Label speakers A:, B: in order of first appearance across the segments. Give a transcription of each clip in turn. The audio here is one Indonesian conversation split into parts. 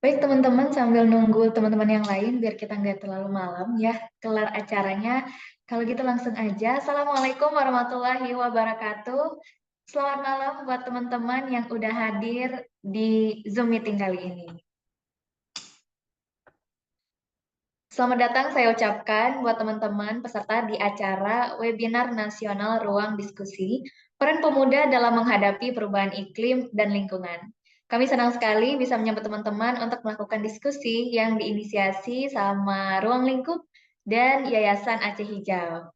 A: Baik teman-teman, sambil nunggu teman-teman yang lain biar kita nggak terlalu malam ya kelar acaranya. Kalau gitu langsung aja. Assalamualaikum warahmatullahi wabarakatuh. Selamat malam buat teman-teman yang udah hadir di Zoom meeting kali ini. Selamat datang saya ucapkan buat teman-teman peserta di acara webinar nasional Ruang Diskusi Peran Pemuda dalam Menghadapi Perubahan Iklim dan Lingkungan. Kami senang sekali bisa menyambut teman-teman untuk melakukan diskusi yang diinisiasi sama Ruang Lingkup dan Yayasan Aceh Hijau.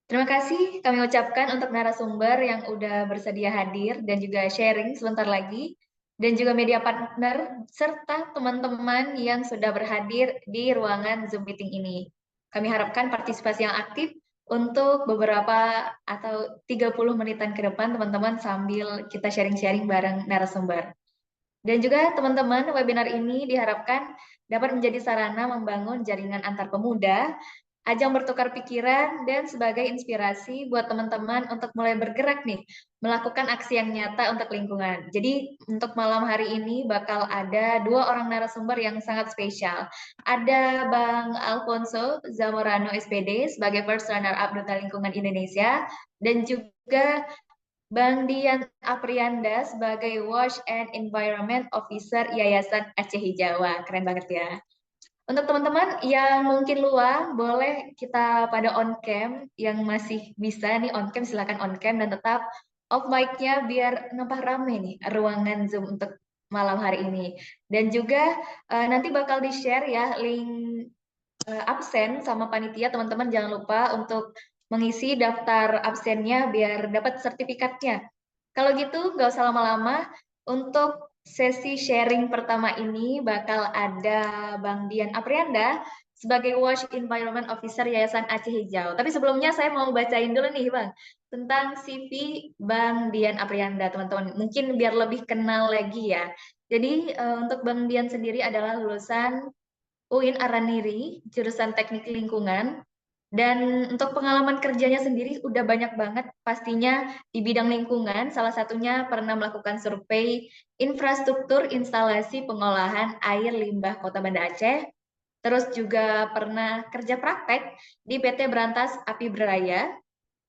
A: Terima kasih kami ucapkan untuk narasumber yang udah bersedia hadir dan juga sharing sebentar lagi, dan juga media partner, serta teman-teman yang sudah berhadir di ruangan Zoom meeting ini. Kami harapkan partisipasi yang aktif untuk beberapa atau 30 menitan ke depan teman-teman sambil kita sharing-sharing bareng narasumber. Dan juga teman-teman, webinar ini diharapkan dapat menjadi sarana membangun jaringan antar pemuda, ajang bertukar pikiran, dan sebagai inspirasi buat teman-teman untuk mulai bergerak nih, melakukan aksi yang nyata untuk lingkungan. Jadi untuk malam hari ini bakal ada dua orang narasumber yang sangat spesial. Ada Bang Alfonso Zamorano SPD sebagai First Runner Up Duta Lingkungan Indonesia, dan juga Bang Dian Aprianda sebagai Wash and Environment Officer Yayasan Aceh Hijau. Wah, keren banget ya. Untuk teman-teman yang mungkin luang, boleh kita pada on cam, yang masih bisa nih on cam, silakan on cam dan tetap off mic-nya biar nampak rame nih ruangan Zoom untuk malam hari ini. Dan juga nanti bakal di-share ya link absen sama panitia, teman-teman jangan lupa untuk mengisi daftar absennya biar dapat sertifikatnya. Kalau gitu, nggak usah lama-lama. Untuk sesi sharing pertama ini bakal ada Bang Dian Aprianda sebagai Wash Environment Officer Yayasan Aceh Hijau. Tapi sebelumnya saya mau bacain dulu nih Bang, tentang CV Bang Dian Aprianda, teman-teman. Mungkin biar lebih kenal lagi ya. Jadi untuk Bang Dian sendiri adalah lulusan UIN Araniri, jurusan Teknik Lingkungan. Dan untuk pengalaman kerjanya sendiri udah banyak banget pastinya di bidang lingkungan. Salah satunya pernah melakukan survei infrastruktur instalasi pengolahan air limbah Kota Banda Aceh. Terus juga pernah kerja praktek di PT Berantas Api Beraya,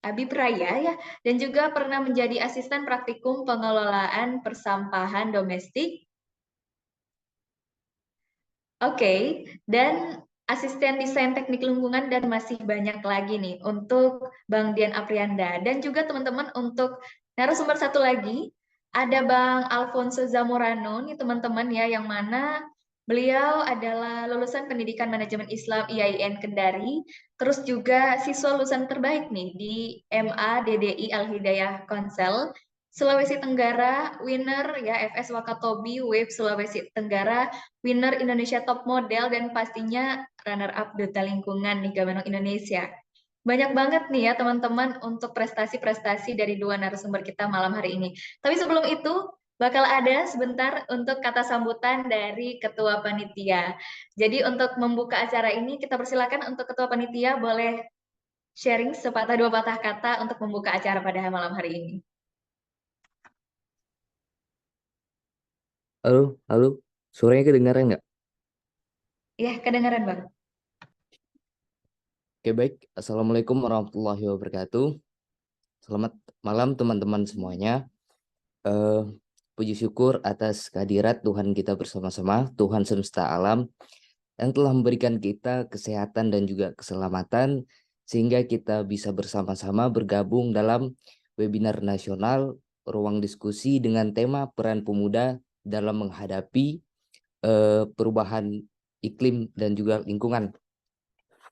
A: Abi Beraya ya, dan juga pernah menjadi asisten praktikum pengelolaan persampahan domestik. Oke, dan asisten desain teknik lingkungan dan masih banyak lagi nih untuk Bang Dian Aprianda. Dan juga teman-teman untuk narasumber satu lagi, ada Bang Alfonso Zamorano nih teman-teman ya, yang mana beliau adalah lulusan Pendidikan Manajemen Islam IAIN Kendari, terus juga siswa lulusan terbaik nih di MA DDI Al Hidayah Konsel, Sulawesi Tenggara, winner ya FS Wakatobi Wave Sulawesi Tenggara, winner Indonesia Top Model, dan pastinya runner-up Duta Lingkungan nih Gabungan Indonesia. Banyak banget nih ya teman-teman untuk prestasi-prestasi dari dua narasumber kita malam hari ini. Tapi sebelum itu, bakal ada sebentar untuk kata sambutan dari Ketua Panitia. Jadi untuk membuka acara ini, kita persilakan untuk Ketua Panitia boleh sharing sepatah dua patah kata untuk membuka acara pada malam hari ini.
B: Halo, halo, suaranya kedengaran nggak?
A: Ya, kedengaran Bang.
B: Oke, baik. Assalamualaikum warahmatullahi wabarakatuh. Selamat malam teman-teman semuanya. Eh, Puji syukur atas kehadirat Tuhan kita bersama-sama, Tuhan semesta alam, yang telah memberikan kita kesehatan dan juga keselamatan, sehingga kita bisa bersama-sama bergabung dalam webinar nasional Ruang Diskusi dengan tema Peran Pemuda dalam Menghadapi Perubahan Iklim dan juga Lingkungan.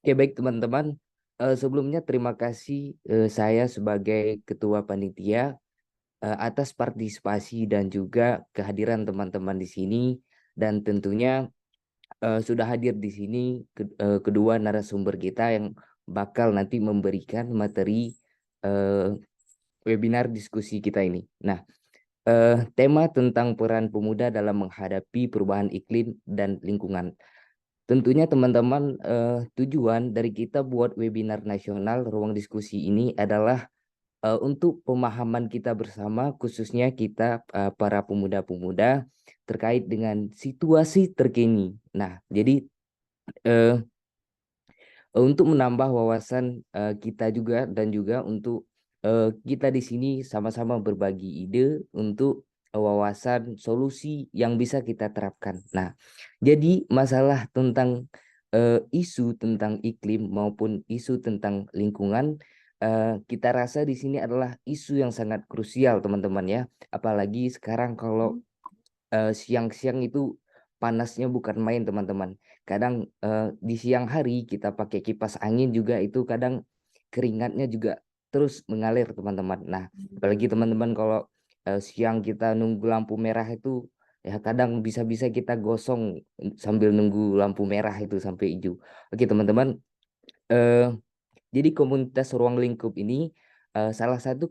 B: Oke, baik teman-teman. Sebelumnya terima kasih saya sebagai ketua panitia atas partisipasi dan juga kehadiran teman-teman di sini, dan tentunya sudah hadir di sini kedua narasumber kita yang bakal nanti memberikan materi eh, webinar diskusi kita ini. Nah, tema tentang peran pemuda dalam menghadapi perubahan iklim dan lingkungan. Tentunya teman-teman, tujuan dari kita buat webinar nasional ruang diskusi ini adalah untuk pemahaman kita bersama, khususnya kita para pemuda-pemuda terkait dengan situasi terkini. Nah, jadi eh, untuk menambah wawasan kita juga dan juga untuk kita di sini sama-sama berbagi ide untuk wawasan solusi yang bisa kita terapkan. Nah, jadi masalah tentang isu tentang iklim maupun isu tentang lingkungan kita rasa di sini adalah isu yang sangat krusial, teman-teman ya. Apalagi sekarang kalau siang-siang itu panasnya bukan main, teman-teman. Kadang di siang hari kita pakai kipas angin juga itu kadang keringatnya juga terus mengalir, teman-teman. Nah, apalagi teman-teman kalau siang kita nunggu lampu merah itu ya kadang bisa-bisa kita gosong sambil nunggu lampu merah itu sampai hijau. Oke, teman-teman. eh jadi komunitas ruang lingkup ini salah satu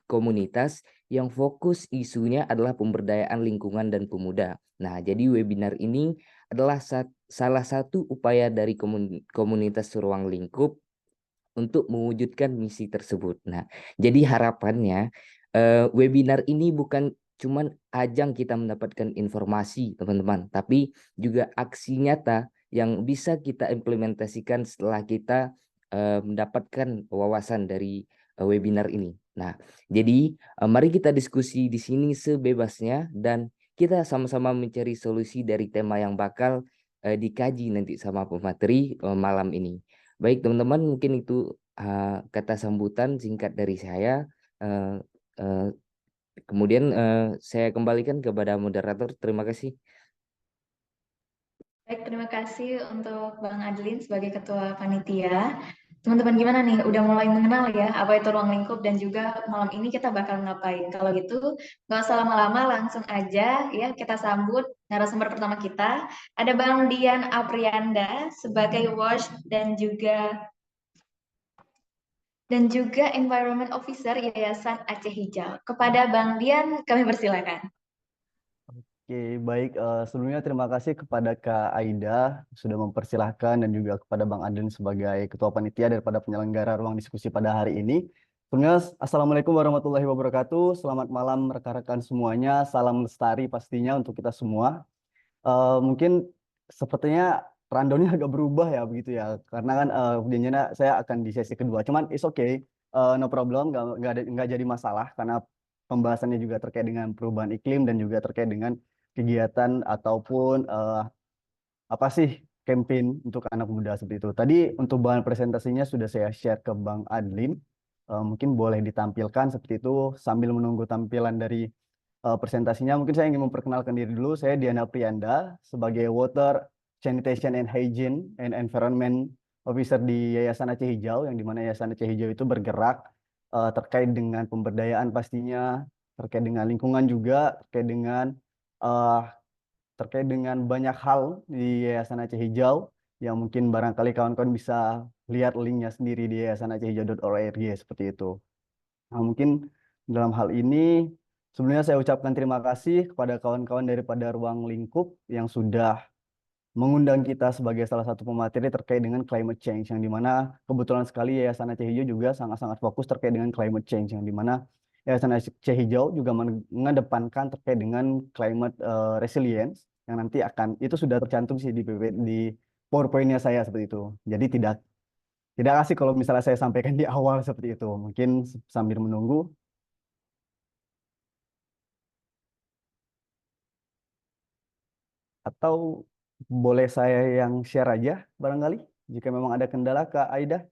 B: komunitas yang fokus isunya adalah pemberdayaan lingkungan dan pemuda. Nah, jadi webinar ini adalah salah satu upaya dari komunitas ruang lingkup untuk mewujudkan misi tersebut. Nah, jadi harapannya webinar ini bukan cuman ajang kita mendapatkan informasi, teman-teman, tapi juga aksi nyata yang bisa kita implementasikan setelah kita mendapatkan wawasan dari webinar ini. Nah, jadi mari kita diskusi di sini sebebasnya dan kita sama-sama mencari solusi dari tema yang bakal dikaji nanti sama pemateri malam ini. Baik, teman-teman, mungkin itu kata sambutan singkat dari saya. Eh, eh, Kemudian saya kembalikan kepada moderator. Terima kasih.
A: Baik, terima kasih untuk Bang Adlin sebagai Ketua Panitia. Teman-teman gimana nih? Udah mulai mengenal ya apa itu ruang lingkup dan juga malam ini kita bakal ngapain? Kalau gitu, nggak usah lama-lama, langsung aja ya kita sambut narasumber pertama kita. Ada Bang Dian Aprianda sebagai WASH dan juga Environment Officer Yayasan Aceh Hijau. Kepada Bang Dian, kami persilakan.
C: Oke, baik. Sebelumnya terima kasih kepada Kak Aida sudah mempersilahkan dan juga kepada Bang Aden sebagai Ketua Panitia daripada penyelenggara ruang diskusi pada hari ini. Sebelumnya, Assalamualaikum warahmatullahi wabarakatuh. Selamat malam rekan-rekan semuanya. Salam lestari pastinya untuk kita semua. Mungkin sepertinya rundownnya agak berubah ya begitu ya. Karena kan janjinya saya akan di sesi kedua. Cuman it's okay, no problem, nggak jadi masalah karena pembahasannya juga terkait dengan perubahan iklim dan juga terkait dengan kegiatan ataupun apa sih campaign untuk anak muda seperti itu. Tadi untuk bahan presentasinya sudah saya share ke Bang Adlin. Mungkin boleh ditampilkan seperti itu sambil menunggu tampilan dari presentasinya. Mungkin saya ingin memperkenalkan diri dulu. Saya Diana Priyanda sebagai Water Sanitation and Hygiene and Environment Officer di Yayasan Aceh Hijau, yang dimana Yayasan Aceh Hijau itu bergerak terkait dengan pemberdayaan pastinya, terkait dengan lingkungan juga, uh, terkait dengan banyak hal di Yayasan Aceh Hijau yang mungkin barangkali kawan-kawan bisa lihat linknya sendiri di yayasanachehijau.org seperti itu. Nah, mungkin dalam hal ini sebelumnya saya ucapkan terima kasih kepada kawan-kawan daripada Ruang Lingkup yang sudah mengundang kita sebagai salah satu pemateri terkait dengan climate change, yang dimana kebetulan sekali Yayasan Aceh Hijau juga sangat-sangat fokus terkait dengan climate change, yang dimana Yayasan Aceh Hijau juga mengedepankan terkait dengan climate resilience yang nanti akan itu sudah tercantum sih di di PowerPoint-nya saya seperti itu. Jadi tidak tidak asik kalau misalnya saya sampaikan di awal seperti itu. Mungkin sambil menunggu. Atau boleh saya yang share aja barangkali jika memang ada kendala Kak Aida.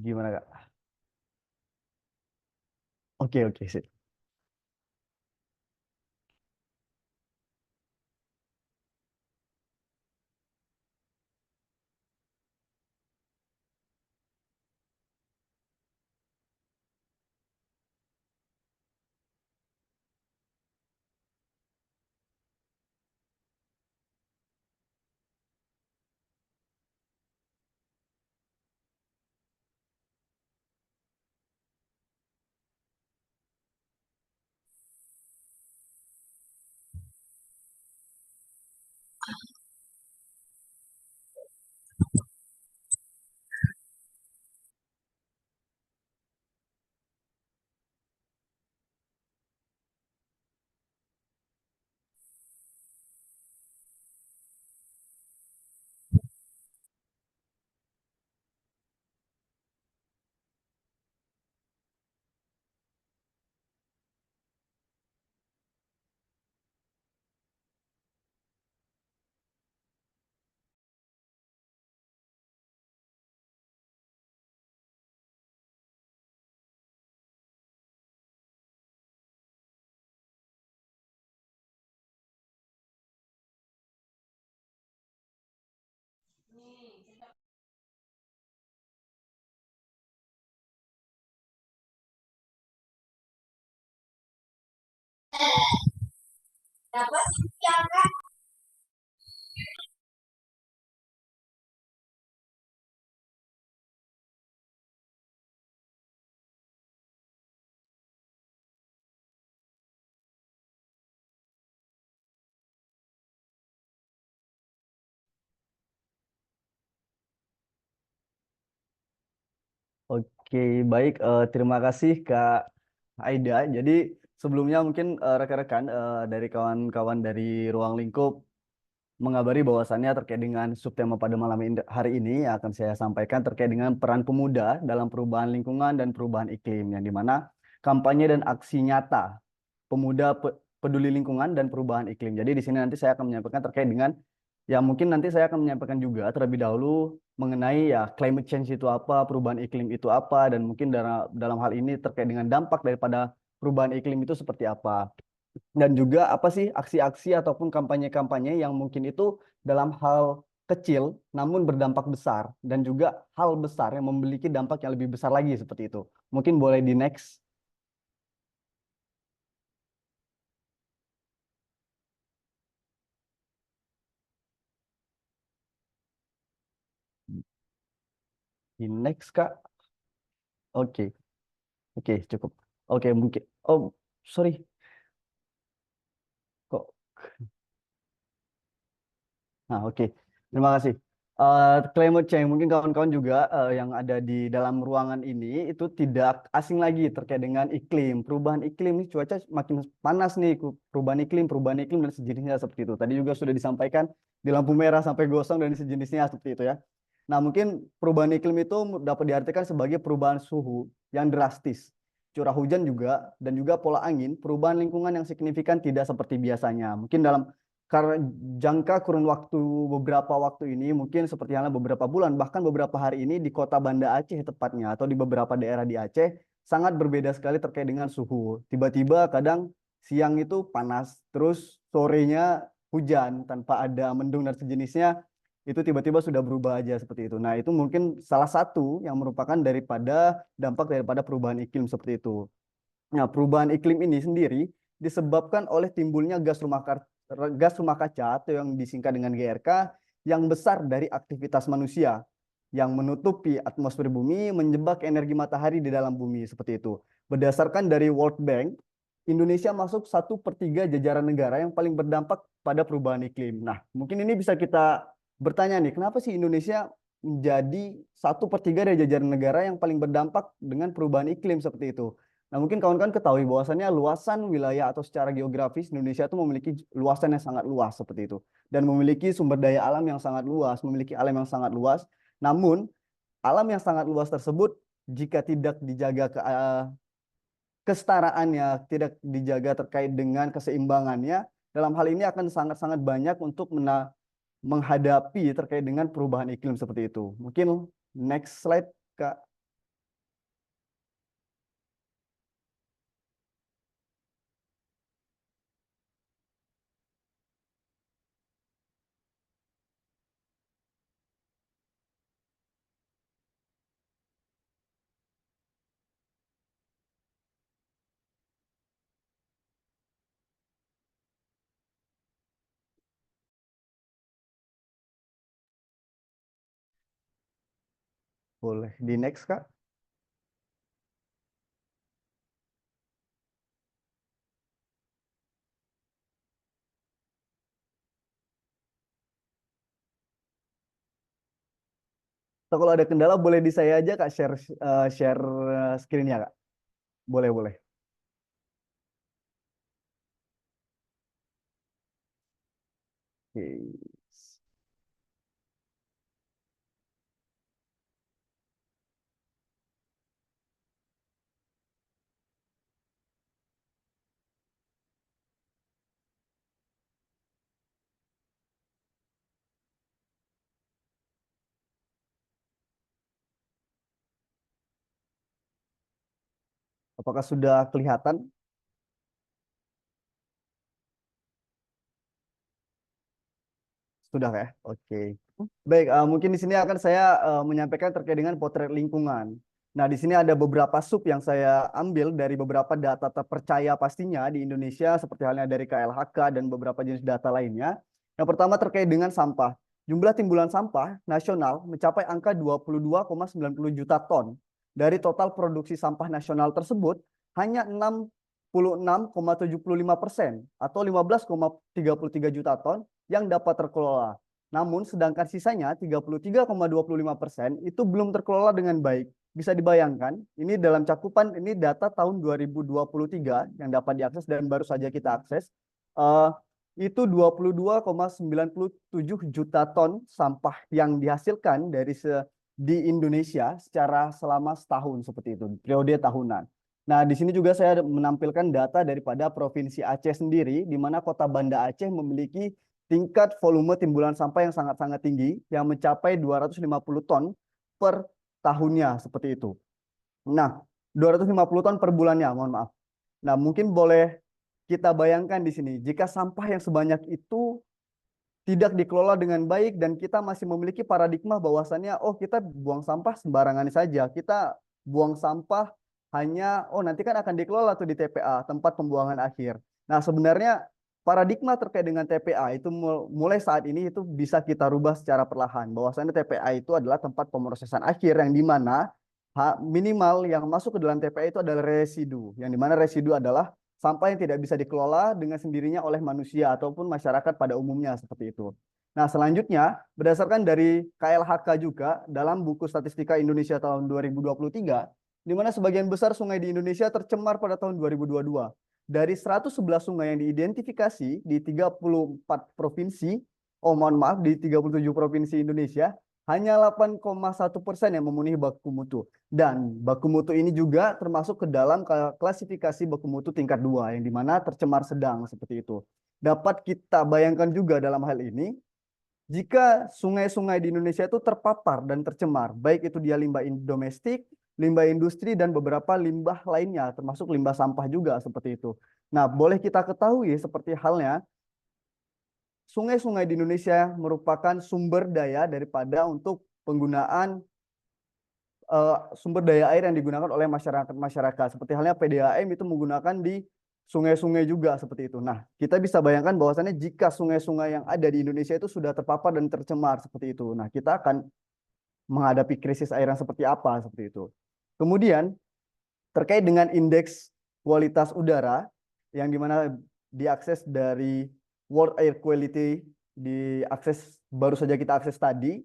C: Gimana Kak? Oke, oke, sip. Oke, baik. Terima kasih Kak Aida. Jadi sebelumnya mungkin rekan-rekan dari kawan-kawan dari Ruang Lingkup mengabari bahwasannya terkait dengan subtema pada malam hari ini yang akan saya sampaikan terkait dengan peran pemuda dalam perubahan lingkungan dan perubahan iklim, yang dimana kampanye dan aksi nyata pemuda peduli lingkungan dan perubahan iklim. Jadi di sini nanti saya akan menyampaikan terkait dengan, ya mungkin nanti saya akan menyampaikan juga terlebih dahulu mengenai ya climate change itu apa, perubahan iklim itu apa, dan mungkin dalam hal ini terkait dengan dampak daripada perubahan iklim itu seperti apa. Dan juga apa sih aksi-aksi ataupun kampanye-kampanye yang mungkin itu dalam hal kecil namun berdampak besar, dan juga hal besar yang memiliki dampak yang lebih besar lagi seperti itu. Mungkin boleh di next. Di next Kak. Oke, oke cukup. Oke mungkin. Oh sorry, kok. Nah, oke. Terima kasih. Climate change, mungkin kawan-kawan juga yang ada di dalam ruangan ini itu tidak asing lagi terkait dengan iklim. Perubahan iklim nih, cuaca makin panas nih, perubahan iklim dan sejenisnya seperti itu. Tadi juga sudah disampaikan di lampu merah sampai gosong dan sejenisnya seperti itu ya. Nah, mungkin perubahan iklim itu dapat diartikan sebagai perubahan suhu yang drastis, curah hujan juga, dan juga pola angin, perubahan lingkungan yang signifikan tidak seperti biasanya. Mungkin dalam karena jangka kurun waktu beberapa waktu ini, mungkin seperti halnya beberapa bulan bahkan beberapa hari ini di kota Banda Aceh tepatnya atau di beberapa daerah di Aceh sangat berbeda sekali terkait dengan suhu. Tiba-tiba kadang siang itu panas, terus sorenya hujan tanpa ada mendung dan sejenisnya, itu tiba-tiba sudah berubah aja seperti itu. Nah, itu mungkin salah satu yang merupakan dampak daripada perubahan iklim seperti itu. Nah, perubahan iklim ini sendiri disebabkan oleh timbulnya gas rumah kaca atau yang disingkat dengan GRK yang besar dari aktivitas manusia yang menutupi atmosfer bumi, menjebak energi matahari di dalam bumi seperti itu. Berdasarkan dari World Bank, Indonesia masuk 1/3 jajaran negara yang paling berdampak pada perubahan iklim. Nah, mungkin ini bisa kita bertanya nih, kenapa sih Indonesia menjadi 1/3 dari jajaran negara yang paling berdampak dengan perubahan iklim seperti itu? Nah, mungkin kawan-kawan ketahui bahwasannya luasan wilayah atau secara geografis Indonesia itu memiliki luasan yang sangat luas seperti itu, dan memiliki sumber daya alam yang sangat luas, memiliki alam yang sangat luas. Namun, alam yang sangat luas tersebut jika tidak dijaga kesetaraannya, tidak dijaga terkait dengan keseimbangannya, dalam hal ini akan sangat-sangat banyak untuk menghadapi terkait dengan perubahan iklim seperti itu. Mungkin next slide, Kak. Boleh di next, Kak. Atau kalau ada kendala boleh di saya aja Kak, share screen-nya Kak. Boleh, boleh. Oke. Apakah sudah kelihatan? Sudah ya? Oke. Baik, mungkin di sini akan saya menyampaikan terkait dengan potret lingkungan. Nah, di sini ada beberapa sub yang saya ambil dari beberapa data terpercaya pastinya di Indonesia, seperti halnya dari KLHK dan beberapa jenis data lainnya. Yang pertama terkait dengan sampah. Jumlah timbulan sampah nasional mencapai angka 22,90 juta ton. Dari total produksi sampah nasional tersebut, hanya 66,75% atau 15,33 juta ton yang dapat terkelola. Namun, sedangkan sisanya 33,25% itu belum terkelola dengan baik. Bisa dibayangkan, ini dalam cakupan, ini data tahun 2023 yang dapat diakses dan baru saja kita akses. Itu 22,97 juta ton sampah yang dihasilkan di Indonesia secara selama setahun seperti itu, periode tahunan. Nah, di sini juga saya menampilkan data daripada Provinsi Aceh sendiri, di mana Kota Banda Aceh memiliki tingkat volume timbulan sampah yang sangat-sangat tinggi, yang mencapai 250 ton per tahunnya seperti itu. Nah, 250 ton per bulannya, mohon maaf. Nah, mungkin boleh kita bayangkan di sini, jika sampah yang sebanyak itu tidak dikelola dengan baik dan kita masih memiliki paradigma bahwasannya, oh kita buang sampah sembarangan saja, kita buang sampah hanya, oh nanti kan akan dikelola tuh di TPA, tempat pembuangan akhir. Nah, sebenarnya paradigma terkait dengan TPA itu mulai saat ini itu bisa kita rubah secara perlahan. Bahwasannya TPA itu adalah tempat pemrosesan akhir yang dimana minimal yang masuk ke dalam TPA itu adalah residu. Yang dimana residu adalah sampah yang tidak bisa dikelola dengan sendirinya oleh manusia ataupun masyarakat pada umumnya seperti itu. Nah, selanjutnya berdasarkan dari KLHK juga dalam buku Statistika Indonesia tahun 2023, di mana sebagian besar sungai di Indonesia tercemar pada tahun 2022. Dari 111 sungai yang diidentifikasi di 34 provinsi, mohon maaf, di 37 provinsi Indonesia, hanya 8,1% yang memenuhi baku mutu. Dan baku mutu ini juga termasuk ke dalam klasifikasi baku mutu tingkat 2, yang dimana tercemar sedang seperti itu. Dapat kita bayangkan juga dalam hal ini, jika sungai-sungai di Indonesia itu terpapar dan tercemar, baik itu dia limbah domestik, limbah industri, dan beberapa limbah lainnya, termasuk limbah sampah juga seperti itu. Nah, boleh kita ketahui seperti halnya, sungai-sungai di Indonesia merupakan sumber daya daripada untuk penggunaan sumber daya air yang digunakan oleh masyarakat. Seperti halnya PDAM itu menggunakan di sungai-sungai juga seperti itu. Nah, kita bisa bayangkan bahwasannya jika sungai-sungai yang ada di Indonesia itu sudah terpapar dan tercemar seperti itu. Nah, kita akan menghadapi krisis air yang seperti apa seperti itu. Kemudian, terkait dengan indeks kualitas udara, yang dimana diakses dari World Air Quality, baru saja kita akses tadi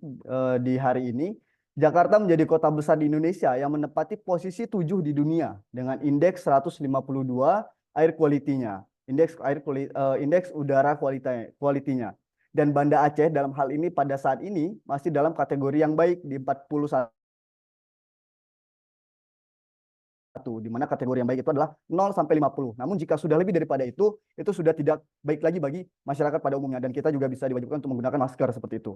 C: di hari ini, Jakarta menjadi kota besar di Indonesia yang menempati posisi 7 di dunia dengan indeks 152 air quality-nya, indeks udara quality-nya. Dan Banda Aceh dalam hal ini pada saat ini masih dalam kategori yang baik di 41, di mana kategori yang baik itu adalah 0 sampai 50. Namun jika sudah lebih daripada itu sudah tidak baik lagi bagi masyarakat pada umumnya, dan kita juga bisa diwajibkan untuk menggunakan masker seperti itu.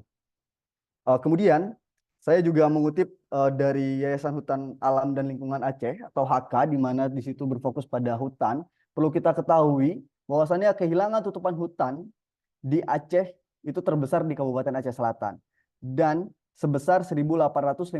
C: Kemudian saya juga mengutip dari Yayasan Hutan Alam dan Lingkungan Aceh atau HK, di mana di situ berfokus pada hutan. Perlu kita ketahui bahwasannya kehilangan tutupan hutan di Aceh itu terbesar di Kabupaten Aceh Selatan dan sebesar 1.854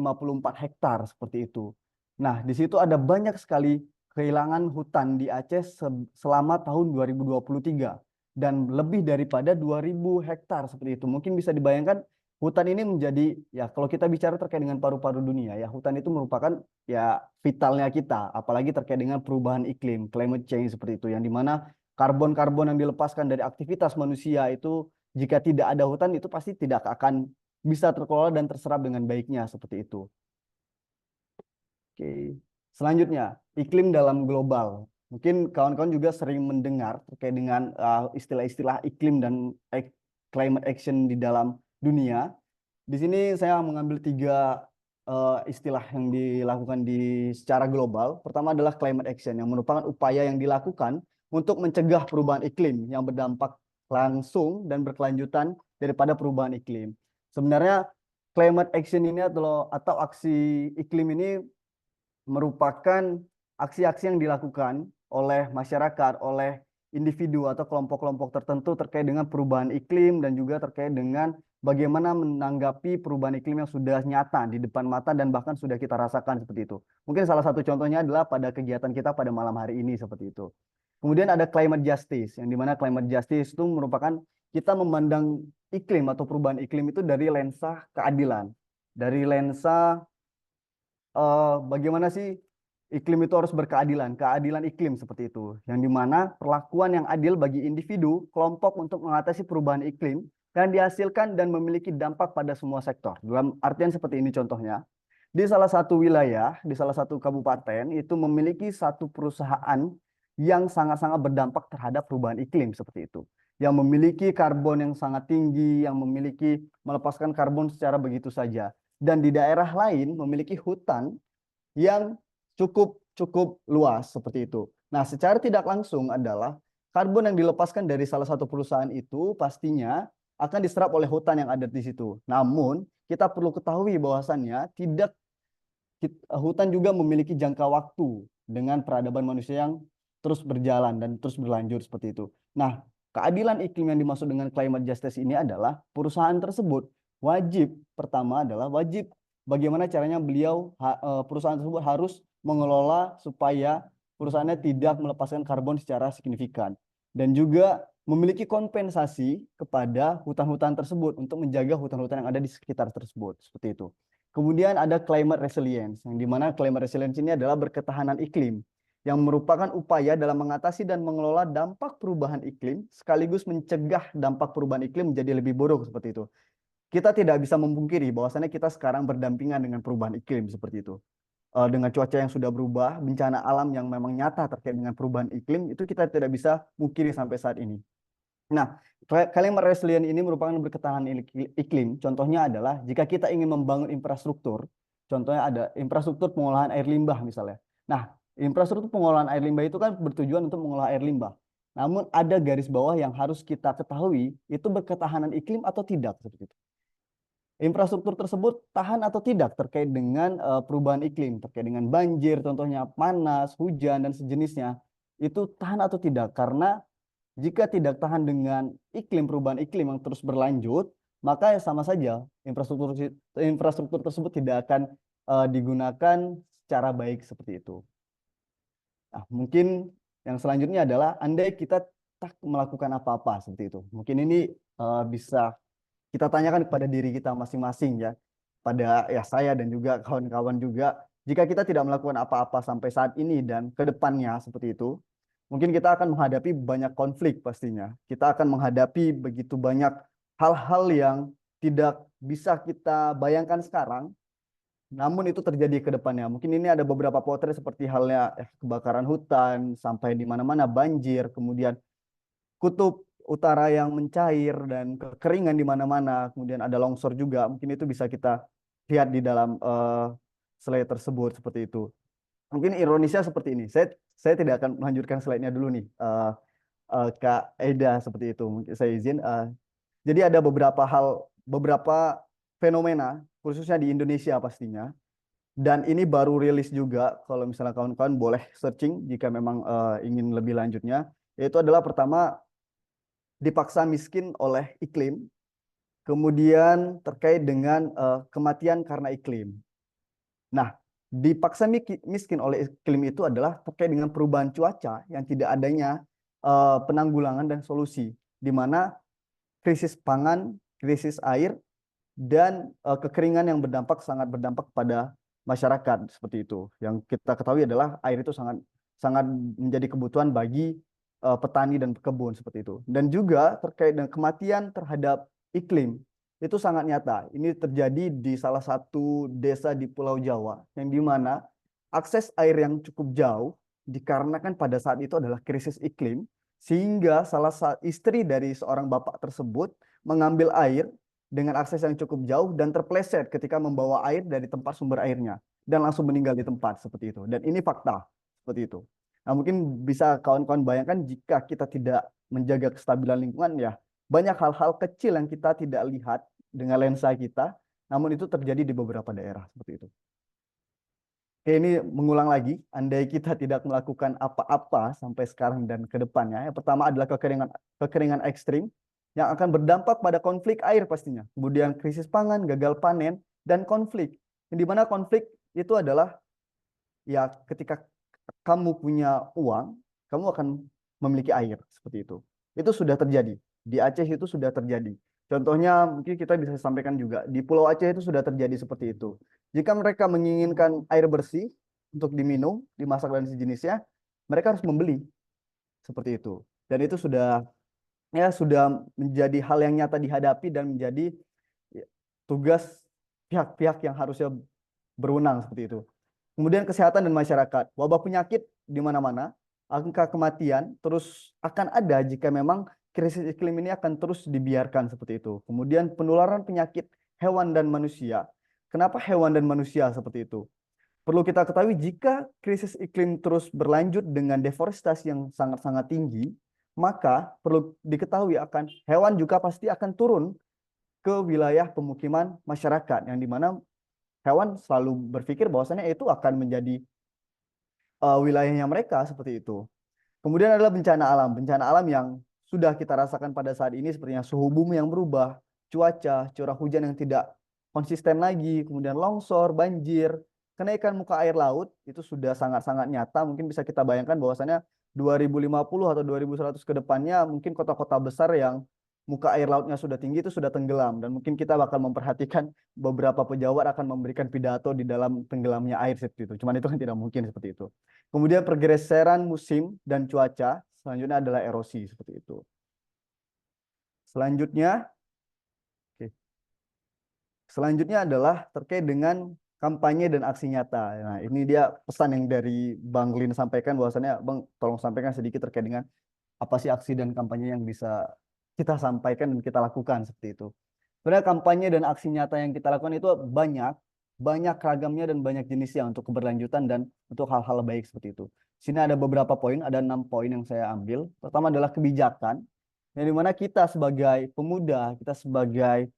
C: hektar seperti itu. Nah, di situ ada banyak sekali kehilangan hutan di Aceh selama tahun 2023 dan lebih daripada 2.000 hektar seperti itu. Mungkin bisa dibayangkan hutan ini menjadi, ya kalau kita bicara terkait dengan paru-paru dunia, ya hutan itu merupakan ya vitalnya kita, apalagi terkait dengan perubahan iklim, climate change seperti itu, yang dimana karbon-karbon yang dilepaskan dari aktivitas manusia itu jika tidak ada hutan itu pasti tidak akan bisa terkelola dan terserap dengan baiknya seperti itu. Oke. Selanjutnya, iklim dalam global. Mungkin kawan-kawan juga sering mendengar terkait dengan istilah-istilah iklim dan climate action di dalam dunia. Di sini saya mengambil 3 istilah yang dilakukan secara global. Pertama adalah climate action, yang merupakan upaya yang dilakukan untuk mencegah perubahan iklim yang berdampak langsung dan berkelanjutan daripada perubahan iklim. Sebenarnya climate action ini atau aksi iklim ini merupakan aksi-aksi yang dilakukan oleh masyarakat, oleh individu atau kelompok-kelompok tertentu terkait dengan perubahan iklim dan juga terkait dengan bagaimana menanggapi perubahan iklim yang sudah nyata di depan mata dan bahkan sudah kita rasakan seperti itu. Mungkin salah satu contohnya adalah pada kegiatan kita pada malam hari ini seperti itu. Kemudian ada climate justice, yang dimana climate justice itu merupakan kita memandang iklim atau perubahan iklim itu dari lensa keadilan, dari lensa bagaimana sih iklim itu harus berkeadilan, keadilan iklim seperti itu, yang dimana perlakuan yang adil bagi individu, kelompok untuk mengatasi perubahan iklim dan dihasilkan dan memiliki dampak pada semua sektor. Dalam artian seperti ini contohnya, di salah satu wilayah, di salah satu kabupaten itu memiliki satu perusahaan yang sangat-sangat berdampak terhadap perubahan iklim seperti itu, yang memiliki karbon yang sangat tinggi, yang memiliki melepaskan karbon secara begitu saja. Dan di daerah lain memiliki hutan yang cukup luas seperti itu. Nah, secara tidak langsung adalah karbon yang dilepaskan dari salah satu perusahaan itu pastinya akan diserap oleh hutan yang ada di situ. Namun, kita perlu ketahui bahwasannya hutan juga memiliki jangka waktu dengan peradaban manusia yang terus berjalan dan terus berlanjut seperti itu. Nah, keadilan iklim yang dimaksud dengan climate justice ini adalah perusahaan tersebut pertama adalah wajib bagaimana caranya perusahaan tersebut harus mengelola supaya perusahaannya tidak melepaskan karbon secara signifikan dan juga memiliki kompensasi kepada hutan-hutan tersebut untuk menjaga hutan-hutan yang ada di sekitar tersebut seperti itu. Kemudian ada climate resilience, yang dimana climate resilience ini adalah berketahanan iklim yang merupakan upaya dalam mengatasi dan mengelola dampak perubahan iklim sekaligus mencegah dampak perubahan iklim menjadi lebih buruk seperti itu. Kita tidak bisa memungkiri bahwasannya kita sekarang berdampingan dengan perubahan iklim seperti itu. Dengan cuaca yang sudah berubah, bencana alam yang memang nyata terkait dengan perubahan iklim, itu kita tidak bisa mungkiri sampai saat ini. Nah, climate resilient ini merupakan berketahanan iklim. Contohnya adalah jika kita ingin membangun infrastruktur, contohnya ada infrastruktur pengolahan air limbah misalnya. Nah, infrastruktur pengolahan air limbah itu kan bertujuan untuk mengolah air limbah. Namun ada garis bawah yang harus kita ketahui, itu berketahanan iklim atau tidak seperti itu. Infrastruktur tersebut tahan atau tidak terkait dengan perubahan iklim, terkait dengan banjir, contohnya panas, hujan, dan sejenisnya. Itu tahan atau tidak, karena jika tidak tahan dengan perubahan iklim yang terus berlanjut, maka sama saja infrastruktur tersebut tidak akan digunakan secara baik seperti itu. Nah, mungkin yang selanjutnya adalah andai kita tak melakukan apa-apa seperti itu. Mungkin ini bisa kita tanyakan kepada diri kita masing-masing ya, pada saya dan juga kawan-kawan juga, jika kita tidak melakukan apa-apa sampai saat ini dan ke depannya seperti itu, mungkin kita akan menghadapi banyak konflik pastinya. Kita akan menghadapi begitu banyak hal-hal yang tidak bisa kita bayangkan sekarang, namun itu terjadi ke depannya. Mungkin ini ada beberapa potret seperti halnya kebakaran hutan, sampai di mana-mana banjir, kemudian kutub utara yang mencair dan kekeringan di mana-mana, kemudian ada longsor juga. Mungkin itu bisa kita lihat di dalam slide tersebut seperti itu. Mungkin ironisnya seperti ini. Saya tidak akan melanjutkan slide-nya dulu nih, Kak Eda seperti itu. Mungkin saya izin. Jadi ada beberapa fenomena, khususnya di Indonesia pastinya. Dan ini baru rilis juga. Kalau misalnya kawan-kawan boleh searching jika memang ingin lebih lanjutnya. Yaitu adalah pertama, dipaksa miskin oleh iklim, kemudian terkait dengan kematian karena iklim. Nah, dipaksa miskin oleh iklim itu adalah terkait dengan perubahan cuaca yang tidak adanya penanggulangan dan solusi, di mana krisis pangan, krisis air, dan kekeringan yang sangat berdampak pada masyarakat seperti itu. Yang kita ketahui adalah air itu sangat menjadi kebutuhan bagi petani dan pekebun seperti itu. Dan juga terkait dengan kematian terhadap iklim, itu sangat nyata. Ini terjadi di salah satu desa di Pulau Jawa, yang dimana akses air yang cukup jauh, dikarenakan pada saat itu adalah krisis iklim, sehingga istri dari seorang bapak tersebut mengambil air dengan akses yang cukup jauh dan terpleset ketika membawa air dari tempat sumber airnya, dan langsung meninggal di tempat seperti itu. Dan ini fakta seperti itu. Nah, mungkin bisa kawan-kawan bayangkan jika kita tidak menjaga kestabilan lingkungan, ya banyak hal-hal kecil yang kita tidak lihat dengan lensa kita, namun itu terjadi di beberapa daerah seperti itu. Oke, ini mengulang lagi, andai kita tidak melakukan apa-apa sampai sekarang dan ke depannya. Yang pertama adalah kekeringan ekstrim, yang akan berdampak pada konflik air pastinya. Kemudian krisis pangan, gagal panen, dan konflik. Yang dimana konflik itu adalah ya ketika kamu punya uang, kamu akan memiliki air seperti itu. Itu sudah terjadi. Di Aceh itu sudah terjadi. Contohnya mungkin kita bisa sampaikan juga di Pulau Aceh itu sudah terjadi seperti itu. Jika mereka menginginkan air bersih untuk diminum, dimasak dan sejenisnya, mereka harus membeli seperti itu. Dan itu sudah menjadi hal yang nyata dihadapi dan menjadi tugas pihak-pihak yang harusnya berwenang seperti itu. Kemudian kesehatan dan masyarakat, wabah penyakit di mana-mana, angka kematian terus akan ada jika memang krisis iklim ini akan terus dibiarkan seperti itu. Kemudian penularan penyakit hewan dan manusia. Kenapa hewan dan manusia seperti itu? Perlu kita ketahui jika krisis iklim terus berlanjut dengan deforestasi yang sangat-sangat tinggi, maka perlu diketahui akan hewan juga pasti akan turun ke wilayah pemukiman masyarakat yang dimana hewan selalu berpikir bahwasannya itu akan menjadi wilayahnya mereka seperti itu. Kemudian adalah bencana alam yang sudah kita rasakan pada saat ini sepertinya suhu bumi yang berubah, cuaca, curah hujan yang tidak konsisten lagi, kemudian longsor, banjir, kenaikan muka air laut itu sudah sangat-sangat nyata. Mungkin bisa kita bayangkan bahwasannya 2050 atau 2100 ke depannya mungkin kota-kota besar yang muka air lautnya sudah tinggi itu sudah tenggelam dan mungkin kita bakal memperhatikan beberapa pejabat akan memberikan pidato di dalam tenggelamnya air seperti itu. Cuman itu kan tidak mungkin seperti itu. Kemudian pergeseran musim dan cuaca, selanjutnya adalah erosi seperti itu. Selanjutnya, selanjutnya adalah terkait dengan kampanye dan aksi nyata. Nah, ini dia pesan yang dari Bang Lin sampaikan bahwasannya, Bang, tolong sampaikan sedikit terkait dengan apa sih aksi dan kampanye yang bisa kita sampaikan dan kita lakukan seperti itu. Sebenarnya kampanye dan aksi nyata yang kita lakukan itu banyak ragamnya dan banyak jenisnya untuk keberlanjutan dan untuk hal-hal baik seperti itu. Sini ada beberapa poin, ada 6 poin yang saya ambil. Pertama adalah kebijakan, yang dimana kita sebagai pemuda, kita sebagai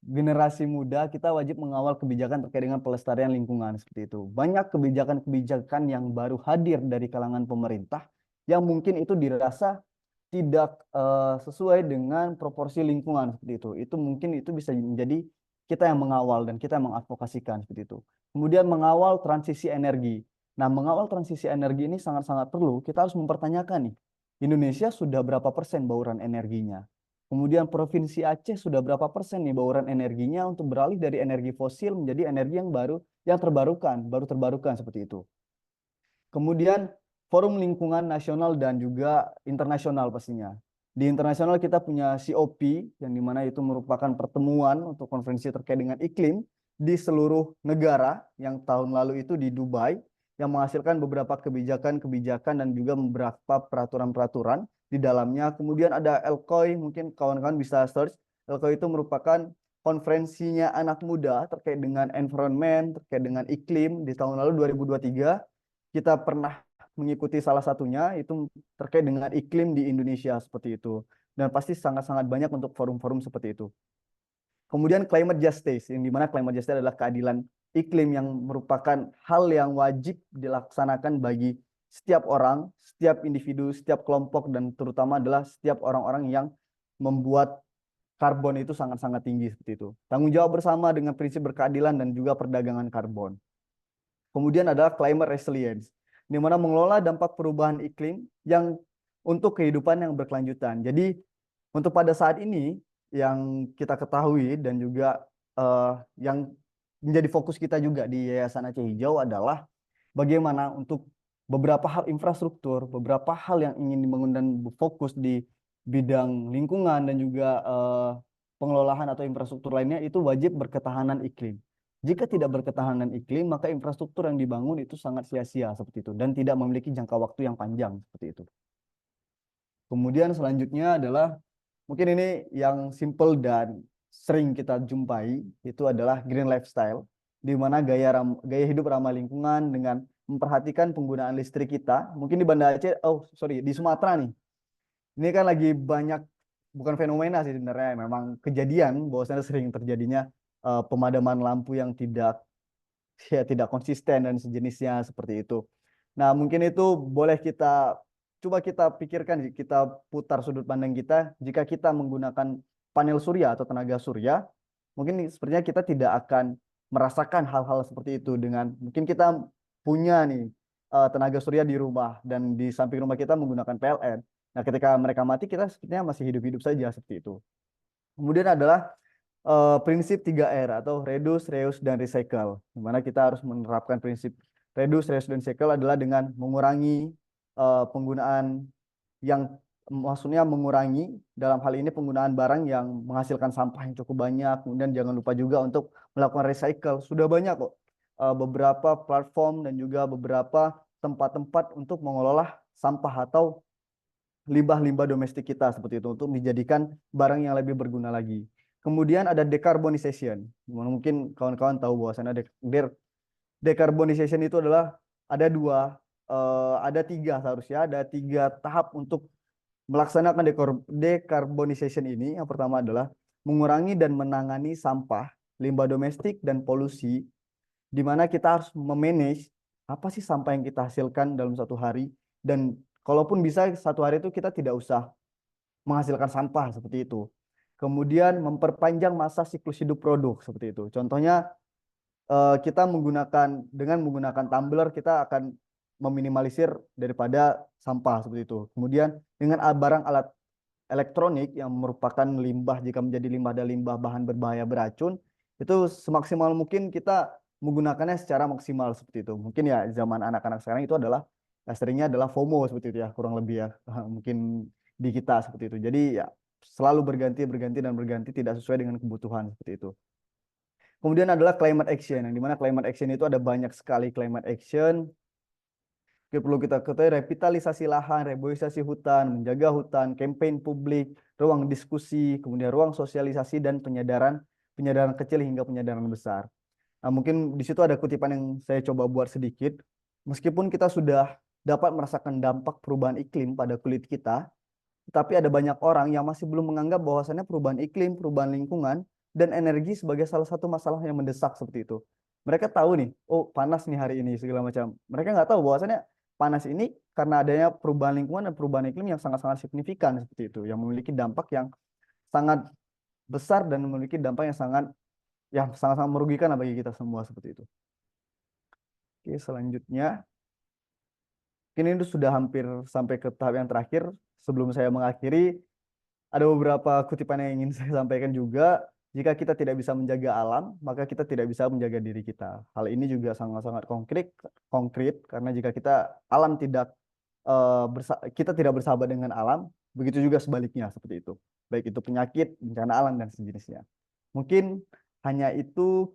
C: generasi muda, kita wajib mengawal kebijakan terkait dengan pelestarian lingkungan seperti itu. Banyak kebijakan-kebijakan yang baru hadir dari kalangan pemerintah yang mungkin itu dirasa tidak sesuai dengan proporsi lingkungan seperti itu. Itu mungkin itu bisa menjadi kita yang mengawal dan kita yang mengadvokasikan seperti itu. Kemudian mengawal transisi energi. Nah, mengawal transisi energi ini sangat-sangat perlu. Kita harus mempertanyakan nih, Indonesia sudah berapa persen bauran energinya? Kemudian Provinsi Aceh sudah berapa persen nih bauran energinya untuk beralih dari energi fosil menjadi energi yang baru terbarukan seperti itu. Kemudian Forum Lingkungan Nasional dan juga internasional pastinya. Di internasional kita punya COP yang dimana itu merupakan pertemuan untuk konferensi terkait dengan iklim di seluruh negara yang tahun lalu itu di Dubai yang menghasilkan beberapa kebijakan-kebijakan dan juga beberapa peraturan-peraturan di dalamnya. Kemudian ada ELCOI, mungkin kawan-kawan bisa search. ELCOI itu merupakan konferensinya anak muda terkait dengan environment, terkait dengan iklim di tahun lalu 2023. Kita pernah mengikuti salah satunya itu terkait dengan iklim di Indonesia seperti itu. Dan pasti sangat-sangat banyak untuk forum-forum seperti itu. Kemudian climate justice, yang dimana climate justice adalah keadilan iklim yang merupakan hal yang wajib dilaksanakan bagi setiap orang, setiap individu, setiap kelompok, dan terutama adalah setiap orang-orang yang membuat karbon itu sangat-sangat tinggi seperti itu. Tanggung jawab bersama dengan prinsip berkeadilan dan juga perdagangan karbon. Kemudian adalah climate resilience, di mana mengelola dampak perubahan iklim yang untuk kehidupan yang berkelanjutan. Jadi untuk pada saat ini yang kita ketahui dan juga yang menjadi fokus kita juga di Yayasan Aceh Hijau adalah bagaimana untuk beberapa hal infrastruktur, beberapa hal yang ingin dibangun dan fokus di bidang lingkungan dan juga pengelolaan atau infrastruktur lainnya itu wajib berketahanan iklim. Jika tidak berketahanan iklim, maka infrastruktur yang dibangun itu sangat sia-sia seperti itu dan tidak memiliki jangka waktu yang panjang seperti itu. Kemudian selanjutnya adalah mungkin ini yang simple dan sering kita jumpai, itu adalah green lifestyle, di mana gaya hidup ramah lingkungan dengan memperhatikan penggunaan listrik kita. Mungkin di Banda Aceh, di Sumatera nih. Ini kan lagi banyak, bukan fenomena sih sebenarnya, memang kejadian bahwasanya sering terjadinya pemadaman lampu yang tidak konsisten dan sejenisnya seperti itu. Nah, mungkin itu boleh kita coba kita pikirkan, kita putar sudut pandang kita, jika kita menggunakan panel surya atau tenaga surya, mungkin sepertinya kita tidak akan merasakan hal-hal seperti itu. Dengan mungkin kita punya nih tenaga surya di rumah dan di samping rumah kita menggunakan PLN. Nah, ketika mereka mati, kita sepertinya masih hidup-hidup saja seperti itu. Kemudian adalah prinsip 3R atau reduce, reuse, dan recycle. Di mana kita harus menerapkan prinsip reduce, reuse, dan recycle adalah dengan mengurangi penggunaan yang maksudnya mengurangi dalam hal ini penggunaan barang yang menghasilkan sampah yang cukup banyak. Kemudian jangan lupa juga untuk melakukan recycle. Sudah banyak kok beberapa platform dan juga beberapa tempat-tempat untuk mengelola sampah atau limbah-limbah domestik kita seperti itu untuk dijadikan barang yang lebih berguna lagi. Kemudian ada decarbonization. Mungkin kawan-kawan tahu bahwasannya decarbonization itu adalah ada tiga seharusnya, ada tiga tahap untuk melaksanakan decarbonization ini. Yang pertama adalah mengurangi dan menangani sampah, limbah domestik, dan polusi, di mana kita harus memanage apa sih sampah yang kita hasilkan dalam satu hari, dan kalaupun bisa satu hari itu kita tidak usah menghasilkan sampah seperti itu. Kemudian memperpanjang masa siklus hidup produk seperti itu. Contohnya kita dengan menggunakan tumbler kita akan meminimalisir daripada sampah seperti itu. Kemudian dengan barang alat elektronik yang merupakan limbah, jika menjadi limbah dan limbah bahan berbahaya beracun, itu semaksimal mungkin kita menggunakannya secara maksimal seperti itu. Mungkin ya zaman anak-anak sekarang itu adalah seringnya adalah FOMO seperti itu ya, kurang lebih ya. Mungkin di kita seperti itu. Jadi ya selalu berganti tidak sesuai dengan kebutuhan seperti itu. Kemudian adalah climate action, yang dimana climate action itu ada banyak sekali climate action. Perlu kita ketahui revitalisasi lahan, reboisasi hutan, menjaga hutan, campaign publik, ruang diskusi, kemudian ruang sosialisasi, dan penyadaran kecil hingga penyadaran besar. Nah, mungkin di situ ada kutipan yang saya coba buat sedikit. Meskipun kita sudah dapat merasakan dampak perubahan iklim pada kulit kita, tetapi ada banyak orang yang masih belum menganggap bahwasannya perubahan iklim, perubahan lingkungan, dan energi sebagai salah satu masalah yang mendesak seperti itu. Mereka tahu nih, oh panas nih hari ini segala macam. Mereka nggak tahu bahwasannya panas ini karena adanya perubahan lingkungan dan perubahan iklim yang sangat-sangat signifikan seperti itu, yang memiliki dampak yang sangat besar dan memiliki dampak yang sangat-sangat merugikan bagi kita semua seperti itu. Oke, selanjutnya. Ini sudah hampir sampai ke tahap yang terakhir. Sebelum saya mengakhiri, ada beberapa kutipan yang ingin saya sampaikan juga. Jika kita tidak bisa menjaga alam, maka kita tidak bisa menjaga diri kita. Hal ini juga sangat-sangat konkret karena jika kita tidak bersahabat dengan alam, begitu juga sebaliknya seperti itu. Baik itu penyakit, bencana alam, dan sejenisnya. Mungkin hanya itu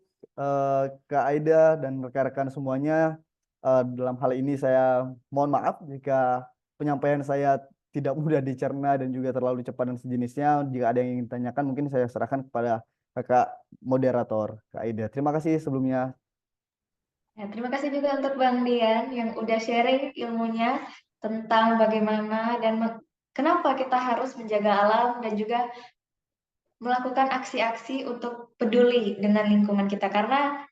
C: Kak Aida dan rekan-rekan semuanya. Dalam hal ini saya mohon maaf jika penyampaian saya tidak mudah dicerna dan juga terlalu cepat dan sejenisnya. Jika ada yang ingin ditanyakan, mungkin saya serahkan kepada kakak moderator, Kak Aida. Terima kasih sebelumnya.
A: Ya, terima kasih juga untuk Bang Dian yang udah sharing ilmunya tentang bagaimana dan kenapa kita harus menjaga alam dan juga melakukan aksi-aksi untuk peduli dengan lingkungan kita. Karena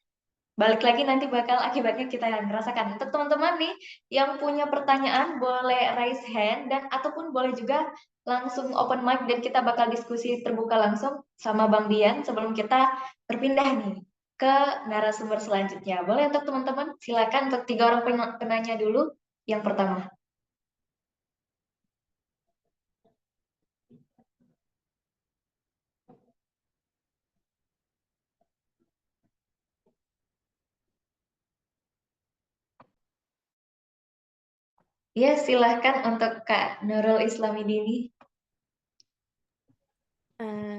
A: balik lagi nanti bakal akibatnya kita yang merasakan. Untuk teman-teman nih yang punya pertanyaan boleh raise hand dan ataupun boleh juga langsung open mic dan kita bakal diskusi terbuka langsung sama Bang Dian sebelum kita berpindah nih ke narasumber selanjutnya. Boleh untuk teman-teman silakan untuk 3 orang penanya dulu. Yang pertama. Ya, silahkan untuk Kak Nurul Islamidini.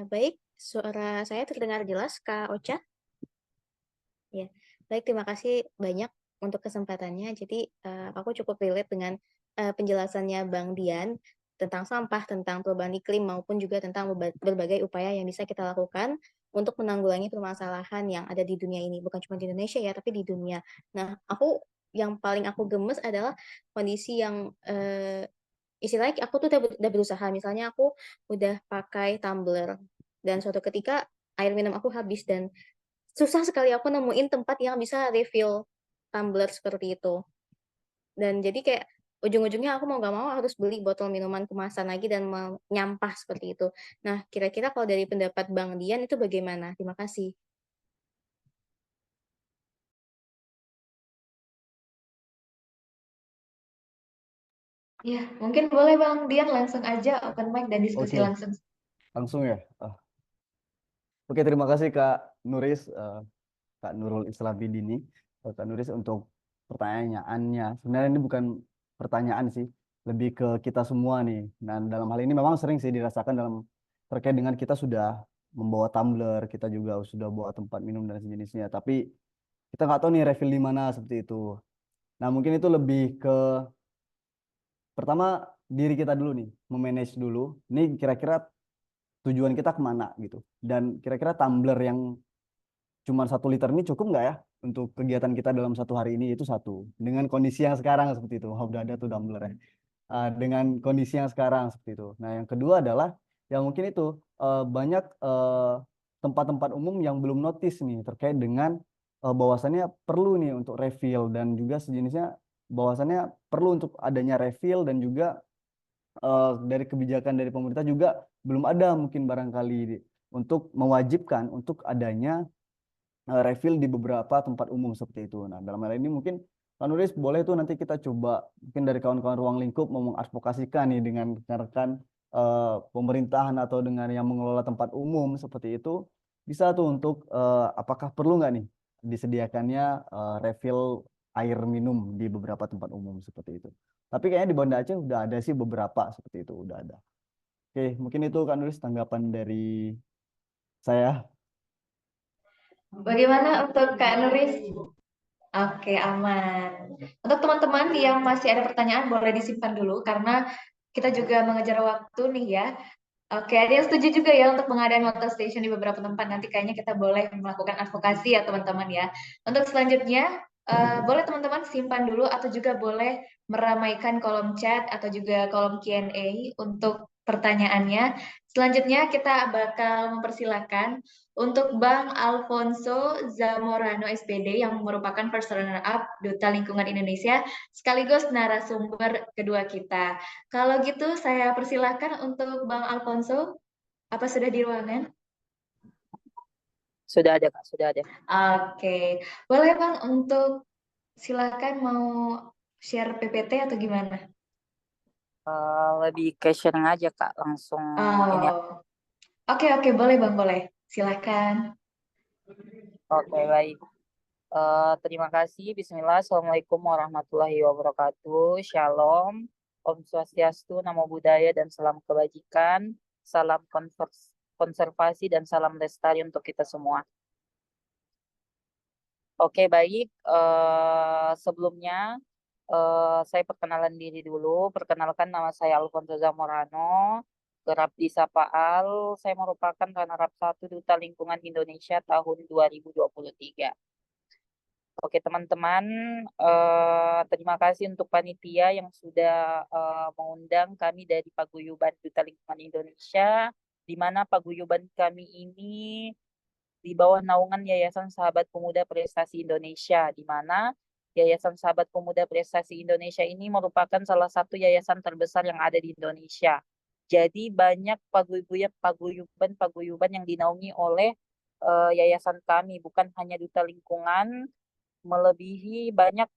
D: Baik, suara saya terdengar jelas, Kak Ocha? Ya, baik, terima kasih banyak untuk kesempatannya. Jadi, aku cukup relate dengan penjelasannya Bang Dian tentang sampah, tentang perubahan iklim, maupun juga tentang berbagai upaya yang bisa kita lakukan untuk menanggulangi permasalahan yang ada di dunia ini. Bukan cuma di Indonesia ya, tapi di dunia. Nah, yang paling aku gemes adalah kondisi yang istilahnya aku tuh udah berusaha. Misalnya aku udah pakai tumbler dan suatu ketika air minum aku habis dan susah sekali aku nemuin tempat yang bisa refill tumbler seperti itu. Dan jadi kayak ujung-ujungnya aku mau nggak mau harus beli botol minuman kemasan lagi dan menyampah seperti itu. Nah, kira-kira kalau dari pendapat Bang Dian itu bagaimana? Terima kasih.
A: Ya, mungkin boleh Bang Dian langsung aja open mic dan diskusi
C: Oke,
A: langsung.
C: langsung ya. Oke, terima kasih Kak Nuris, Kak Nurul Islam Dini, Kak Nuris untuk pertanyaannya. Sebenarnya ini bukan pertanyaan sih, lebih ke kita semua nih. Nah, dalam hal ini memang sering sih dirasakan dalam terkait dengan kita sudah membawa tumbler, kita juga sudah bawa tempat minum dan sejenisnya. Tapi kita nggak tahu nih refill di mana seperti itu. Nah, mungkin itu lebih ke pertama diri kita dulu nih, memanage dulu. Ini kira-kira tujuan kita kemana gitu. Dan kira-kira tumbler yang cuma 1 liter ini cukup nggak ya untuk kegiatan kita dalam satu hari ini, itu satu. Dengan kondisi yang sekarang seperti itu, udah ada tuh tumbler ya. Dengan kondisi yang sekarang seperti itu. Nah, yang kedua adalah yang mungkin itu banyak tempat-tempat umum yang belum notice nih terkait dengan bahwasannya perlu nih untuk refill dan juga sejenisnya, bahwasannya perlu untuk adanya refill dan juga dari kebijakan dari pemerintah juga belum ada mungkin barangkali untuk mewajibkan untuk adanya refill di beberapa tempat umum seperti itu. Nah, dalam hal ini mungkin Pak Nuris boleh tuh nanti kita coba mungkin dari kawan-kawan ruang lingkup mau mengadvokasikan nih dengan rekan-rekan pemerintahan atau dengan yang mengelola tempat umum seperti itu, bisa tuh untuk apakah perlu nggak nih disediakannya refill air minum di beberapa tempat umum seperti itu. Tapi kayaknya di Banda Aceh udah ada sih beberapa seperti itu, udah ada. Oke, mungkin itu Kak Nuris tanggapan dari saya.
A: Bagaimana untuk Kak Nuris? Oke, aman. Untuk teman-teman yang masih ada pertanyaan, boleh disimpan dulu karena kita juga mengejar waktu nih ya. Oke, ada yang setuju juga ya untuk pengadaan water station di beberapa tempat. Nanti kayaknya kita boleh melakukan advokasi ya teman-teman ya. Untuk selanjutnya, boleh teman-teman simpan dulu atau juga boleh meramaikan kolom chat atau juga kolom Q&A untuk pertanyaannya. Selanjutnya kita bakal mempersilahkan untuk Bang Alfonso Zamorano SPD yang merupakan First Runner-up Duta Lingkungan Indonesia sekaligus narasumber kedua kita. Kalau gitu saya persilahkan untuk Bang Alfonso. Apa sudah di ruangan?
E: Sudah ada, Kak, sudah ada.
A: Oke. Boleh Bang untuk silakan mau share PPT atau gimana?
E: Lebih ke sharing aja, Kak, langsung ini.
A: Oh. Oke, boleh Bang, boleh. Silakan.
E: Oke, baik. Terima kasih. Bismillah. Assalamualaikum warahmatullahi wabarakatuh. Shalom. Om Swastiastu, Namo Buddhaya, dan salam kebajikan. Salam konservasi dan salam lestari untuk kita semua. Oke, baik. Sebelumnya saya perkenalan diri dulu. Perkenalkan, nama saya Alfonso Zamorano, kerap disapa Al. Saya merupakan runner-up 1 Duta Lingkungan Indonesia tahun 2023. Oke, teman-teman, terima kasih untuk panitia yang sudah mengundang kami dari Paguyuban Duta Lingkungan Indonesia, di mana paguyuban kami ini di bawah naungan Yayasan Sahabat Pemuda Prestasi Indonesia, di mana Yayasan Sahabat Pemuda Prestasi Indonesia ini merupakan salah satu yayasan terbesar yang ada di Indonesia. Jadi banyak paguyuban yang dinaungi oleh yayasan kami, bukan hanya Duta Lingkungan, melebihi banyak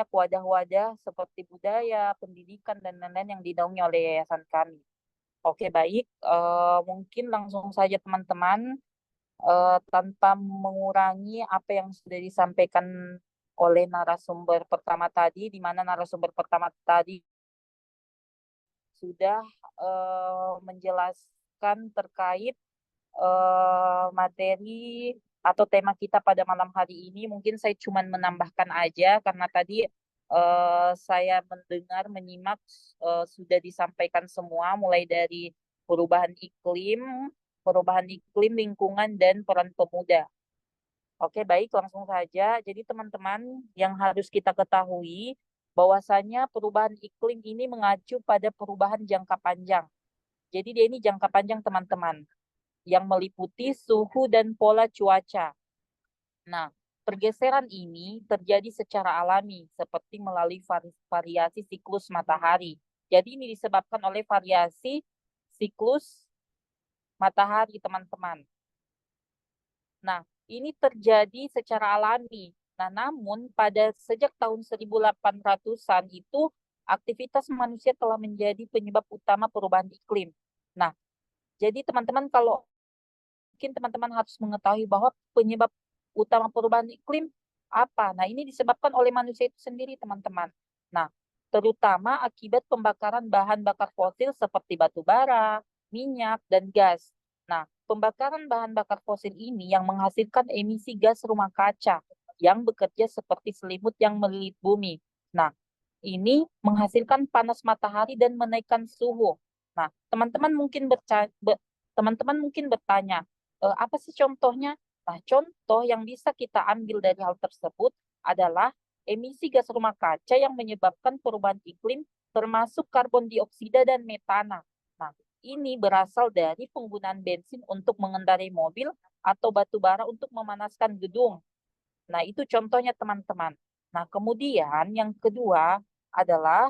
E: wadah-wadah seperti budaya, pendidikan, dan lain-lain yang dinaungi oleh yayasan kami. Oke, baik. Mungkin langsung saja teman-teman, tanpa mengurangi apa yang sudah disampaikan oleh narasumber pertama tadi, di mana narasumber pertama tadi sudah menjelaskan terkait materi atau tema kita pada malam hari ini. Mungkin saya cuma menambahkan aja karena tadi saya menyimak sudah disampaikan semua, mulai dari perubahan iklim, lingkungan, dan peran pemuda. Oke, baik, langsung saja. Jadi teman-teman, yang harus kita ketahui bahwasanya perubahan iklim ini mengacu pada perubahan jangka panjang. Jadi dia ini jangka panjang, teman-teman, yang meliputi suhu dan pola cuaca. Nah, pergeseran ini terjadi secara alami, seperti melalui variasi siklus matahari. Jadi ini disebabkan oleh variasi siklus matahari, teman-teman. Nah, ini terjadi secara alami. Nah, namun pada sejak tahun 1800-an itu aktivitas manusia telah menjadi penyebab utama perubahan iklim. Nah, jadi teman-teman kalau mungkin teman-teman harus mengetahui bahwa penyebab utama perubahan iklim apa? Nah, ini disebabkan oleh manusia itu sendiri, teman-teman. Nah, terutama akibat pembakaran bahan bakar fosil seperti batu bara, minyak, dan gas. Nah, pembakaran bahan bakar fosil ini yang menghasilkan emisi gas rumah kaca yang bekerja seperti selimut yang melilit bumi. Nah, ini menghasilkan panas matahari dan menaikkan suhu. Nah, teman-teman mungkin bertanya, apa sih contohnya? Nah, contoh yang bisa kita ambil dari hal tersebut adalah emisi gas rumah kaca yang menyebabkan perubahan iklim termasuk karbon dioksida dan metana. Nah, ini berasal dari penggunaan bensin untuk mengendarai mobil atau batu bara untuk memanaskan gedung. Nah, itu contohnya, teman-teman. Nah, kemudian yang kedua adalah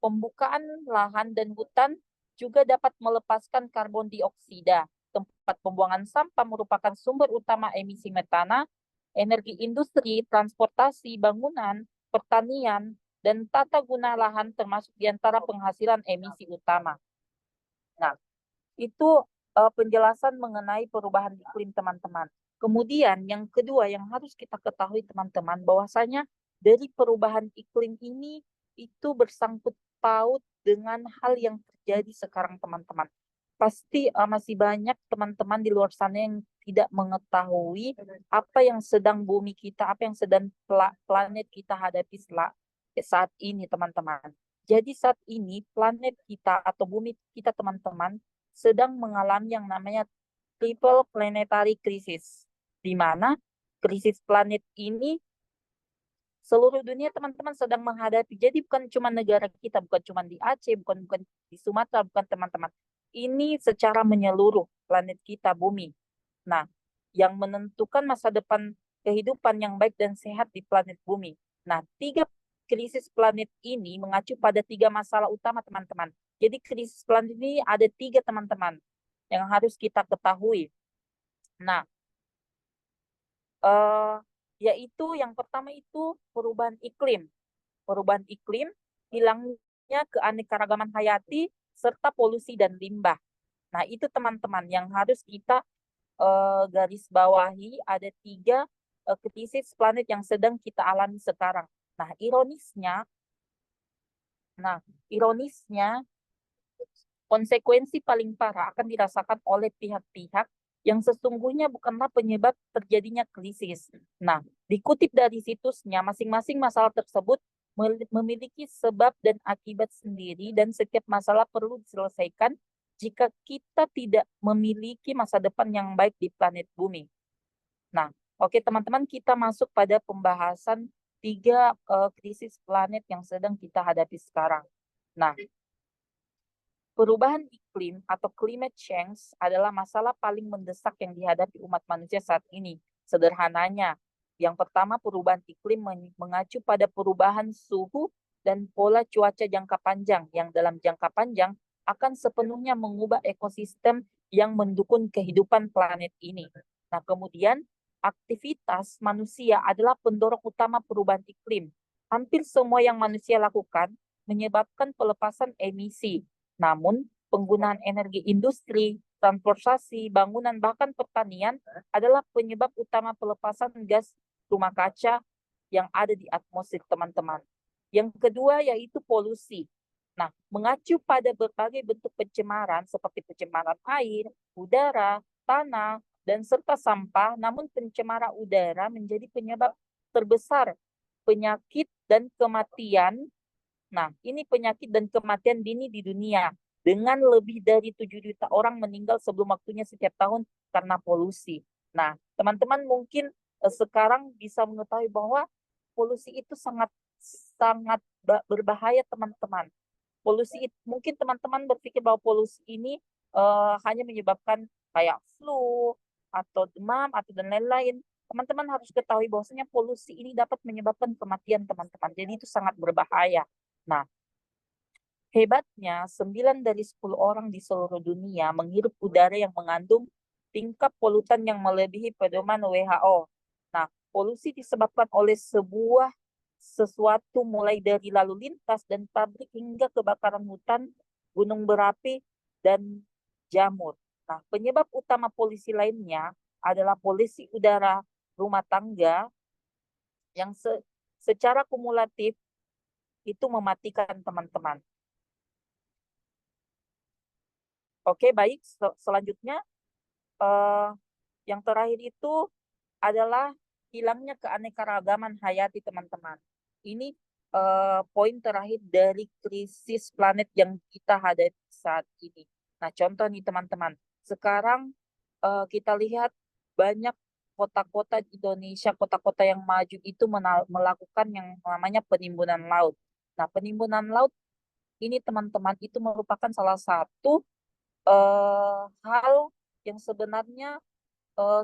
E: pembukaan lahan dan hutan juga dapat melepaskan karbon dioksida. Tempat pembuangan sampah merupakan sumber utama emisi metana, energi industri, transportasi, bangunan, pertanian, dan tata guna lahan termasuk di antara penghasilan emisi utama. Nah, itu penjelasan mengenai perubahan iklim, teman-teman. Kemudian yang kedua yang harus kita ketahui, teman-teman, bahwasanya dari perubahan iklim ini itu bersangkut paut dengan hal yang terjadi sekarang, teman-teman. Pasti masih banyak teman-teman di luar sana yang tidak mengetahui apa yang sedang bumi kita, apa yang sedang planet kita hadapi saat ini, teman-teman. Jadi saat ini planet kita atau bumi kita, teman-teman, sedang mengalami yang namanya triple planetary crisis, di mana krisis planet ini seluruh dunia, teman-teman, sedang menghadapi. Jadi bukan cuma negara kita, bukan cuma di Aceh, bukan di Sumatera, bukan, teman-teman. Ini secara menyeluruh planet kita, bumi. Nah, yang menentukan masa depan kehidupan yang baik dan sehat di planet bumi. Nah, 3 krisis planet ini mengacu pada 3 masalah utama, teman-teman. Jadi krisis planet ini ada 3, teman-teman, yang harus kita ketahui. Nah, yaitu yang pertama itu perubahan iklim. Perubahan iklim, hilangnya keanekaragaman hayati, serta polusi dan limbah. Nah, itu, teman-teman, yang harus kita garis bawahi. Ada 3 krisis planet yang sedang kita alami sekarang. Nah, ironisnya, konsekuensi paling parah akan dirasakan oleh pihak-pihak yang sesungguhnya bukanlah penyebab terjadinya krisis. Nah, dikutip dari situsnya, masing-masing masalah tersebut memiliki sebab dan akibat sendiri, dan setiap masalah perlu diselesaikan jika kita tidak memiliki masa depan yang baik di planet bumi. Nah, oke, teman-teman, kita masuk pada pembahasan 3 krisis planet yang sedang kita hadapi sekarang. Nah, perubahan iklim atau climate change adalah masalah paling mendesak yang dihadapi umat manusia saat ini. Sederhananya, yang pertama, perubahan iklim mengacu pada perubahan suhu dan pola cuaca jangka panjang yang dalam jangka panjang akan sepenuhnya mengubah ekosistem yang mendukung kehidupan planet ini. Nah, kemudian aktivitas manusia adalah pendorong utama perubahan iklim. Hampir semua yang manusia lakukan menyebabkan pelepasan emisi. Namun, penggunaan energi industri, transportasi, bangunan, bahkan pertanian adalah penyebab utama pelepasan gas rumah kaca yang ada di atmosfer, teman-teman. Yang kedua yaitu polusi. Nah, mengacu pada berbagai bentuk pencemaran seperti pencemaran air, udara, tanah, dan serta sampah, namun pencemaran udara menjadi penyebab terbesar penyakit dan kematian. Nah, ini penyakit dan kematian dini di dunia, dengan lebih dari 7 juta orang meninggal sebelum waktunya setiap tahun karena polusi. Nah, teman-teman mungkin sekarang bisa mengetahui bahwa polusi itu sangat berbahaya, teman-teman. Polusi, mungkin teman-teman berpikir bahwa polusi ini hanya menyebabkan kayak flu atau demam atau dan lain-lain. teman-teman harus ketahui bahwasanya polusi ini dapat menyebabkan kematian teman-teman. Jadi itu sangat berbahaya. Nah, hebatnya 9 dari 10 orang di seluruh dunia menghirup udara yang mengandung tingkat polutan yang melebihi pedoman WHO. Nah, polusi disebabkan oleh sesuatu mulai dari lalu lintas dan pabrik hingga kebakaran hutan, gunung berapi, dan jamur. Nah, penyebab utama polusi lainnya adalah polusi udara rumah tangga yang secara kumulatif itu mematikan teman-teman. Oke, baik. Selanjutnya, yang terakhir itu adalah hilangnya keanekaragaman hayati teman-teman. Ini poin terakhir dari krisis planet yang kita hadapi saat ini. Nah, contoh nih teman-teman. Sekarang kita lihat banyak kota-kota di Indonesia, kota-kota yang maju itu melakukan yang namanya penimbunan laut. Nah, penimbunan laut ini teman-teman itu merupakan salah satu hal yang sebenarnya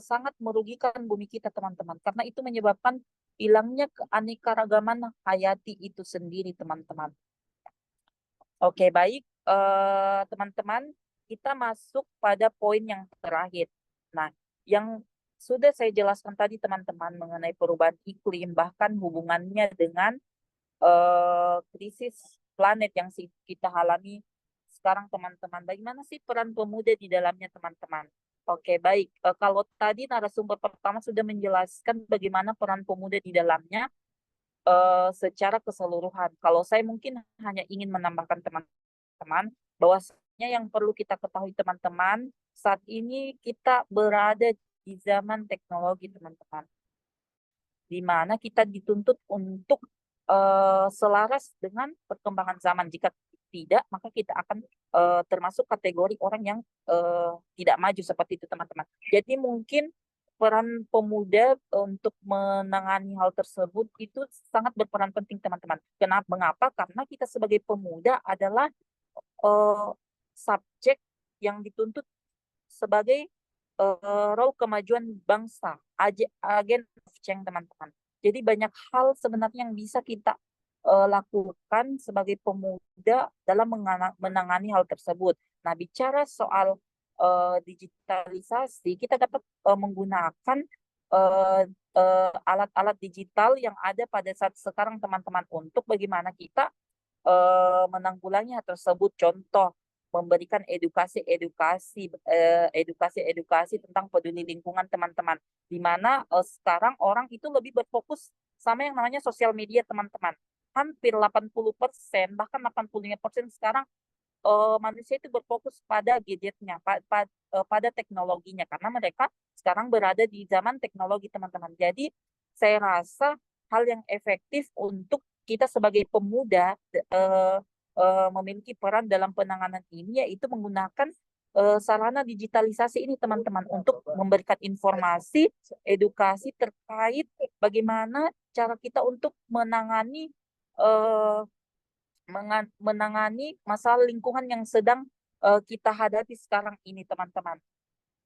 E: sangat merugikan bumi kita teman-teman, karena itu menyebabkan hilangnya keanekaragaman hayati itu sendiri teman-teman. Oke, baik teman-teman, kita masuk pada poin yang terakhir. Nah, yang sudah saya jelaskan tadi teman-teman mengenai perubahan iklim, bahkan hubungannya dengan krisis planet yang kita alami sekarang teman-teman. Bagaimana sih peran pemuda di dalamnya teman-teman? Oke, baik. Kalau tadi narasumber pertama sudah menjelaskan bagaimana peran pemuda di dalamnya secara keseluruhan. Kalau saya mungkin hanya ingin menambahkan teman-teman bahwasanya yang perlu kita ketahui teman-teman, saat ini kita berada di zaman teknologi teman-teman, di mana kita dituntut untuk selaras dengan perkembangan zaman. Jika tidak, maka kita akan termasuk kategori orang yang tidak maju seperti itu teman-teman. Jadi mungkin peran pemuda untuk menangani hal tersebut itu sangat berperan penting teman-teman. Mengapa? Karena kita sebagai pemuda adalah subjek yang dituntut sebagai role kemajuan bangsa, agen of change teman-teman. Jadi banyak hal sebenarnya yang bisa kita lakukan sebagai pemuda dalam menangani hal tersebut. Nah, bicara soal digitalisasi, kita dapat menggunakan alat-alat digital yang ada pada saat sekarang teman-teman untuk bagaimana kita menanggulangi hal tersebut. Contoh, memberikan edukasi tentang peduli lingkungan teman-teman, di mana sekarang orang itu lebih berfokus sama yang namanya sosial media teman-teman. Hampir 80%, bahkan 85% sekarang manusia itu berfokus pada gadgetnya, pada teknologinya, karena mereka sekarang berada di zaman teknologi teman-teman. Jadi saya rasa hal yang efektif untuk kita sebagai pemuda memiliki peran dalam penanganan ini yaitu menggunakan sarana digitalisasi ini teman-teman untuk memberikan informasi, edukasi terkait bagaimana cara kita untuk menangani masalah lingkungan yang sedang kita hadapi sekarang ini teman-teman.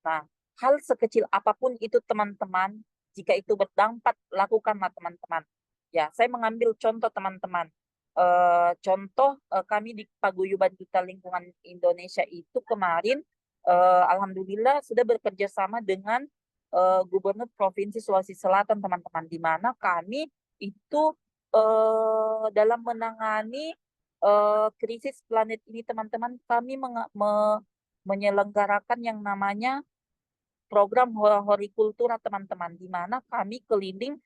E: Nah, hal sekecil apapun itu teman-teman, jika itu berdampak, lakukanlah teman-teman. Ya, saya mengambil contoh teman-teman. Kami di Paguyuban Duta Lingkungan Indonesia itu kemarin, alhamdulillah sudah bekerja sama dengan Gubernur Provinsi Sulawesi Selatan teman-teman, di mana kami itu dalam menangani krisis planet ini teman-teman, kami menyelenggarakan yang namanya program Hortikultura teman-teman, di mana kami keliling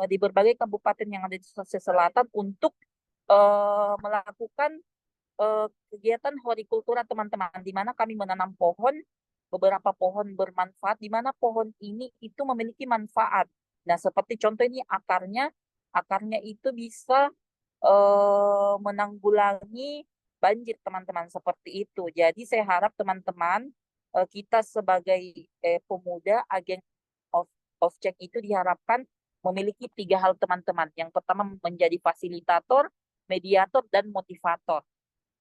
E: di berbagai kabupaten yang ada di Sulawesi Selatan untuk melakukan kegiatan hortikultura teman-teman, di mana kami menanam beberapa pohon bermanfaat, di mana pohon ini itu memiliki manfaat. Nah, seperti contoh ini akarnya itu bisa menanggulangi banjir teman-teman, seperti itu. Jadi saya harap teman-teman kita sebagai pemuda, agen of change itu diharapkan memiliki 3 hal teman-teman. Yang pertama menjadi fasilitator, mediator, dan motivator.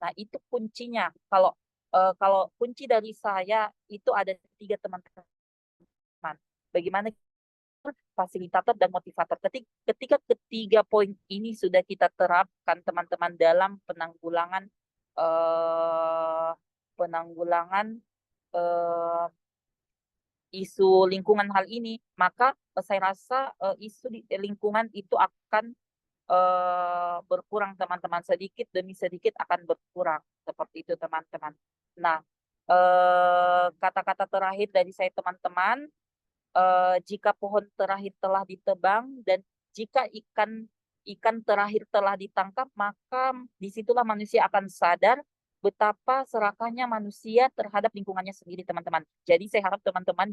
E: Nah, itu kuncinya. Kalau kunci dari saya itu ada 3 teman-teman. Bagaimana fasilitator, dan motivator. Ketika ketiga poin ini sudah kita terapkan teman-teman dalam penanggulangan isu lingkungan hal ini, maka saya rasa isu lingkungan itu akan berkurang teman-teman, sedikit demi sedikit akan berkurang, seperti itu teman-teman. Nah, kata-kata terakhir dari saya teman-teman, jika pohon terakhir telah ditebang dan jika ikan terakhir telah ditangkap, maka disitulah manusia akan sadar betapa serakahnya manusia terhadap lingkungannya sendiri, teman-teman. Jadi saya harap teman-teman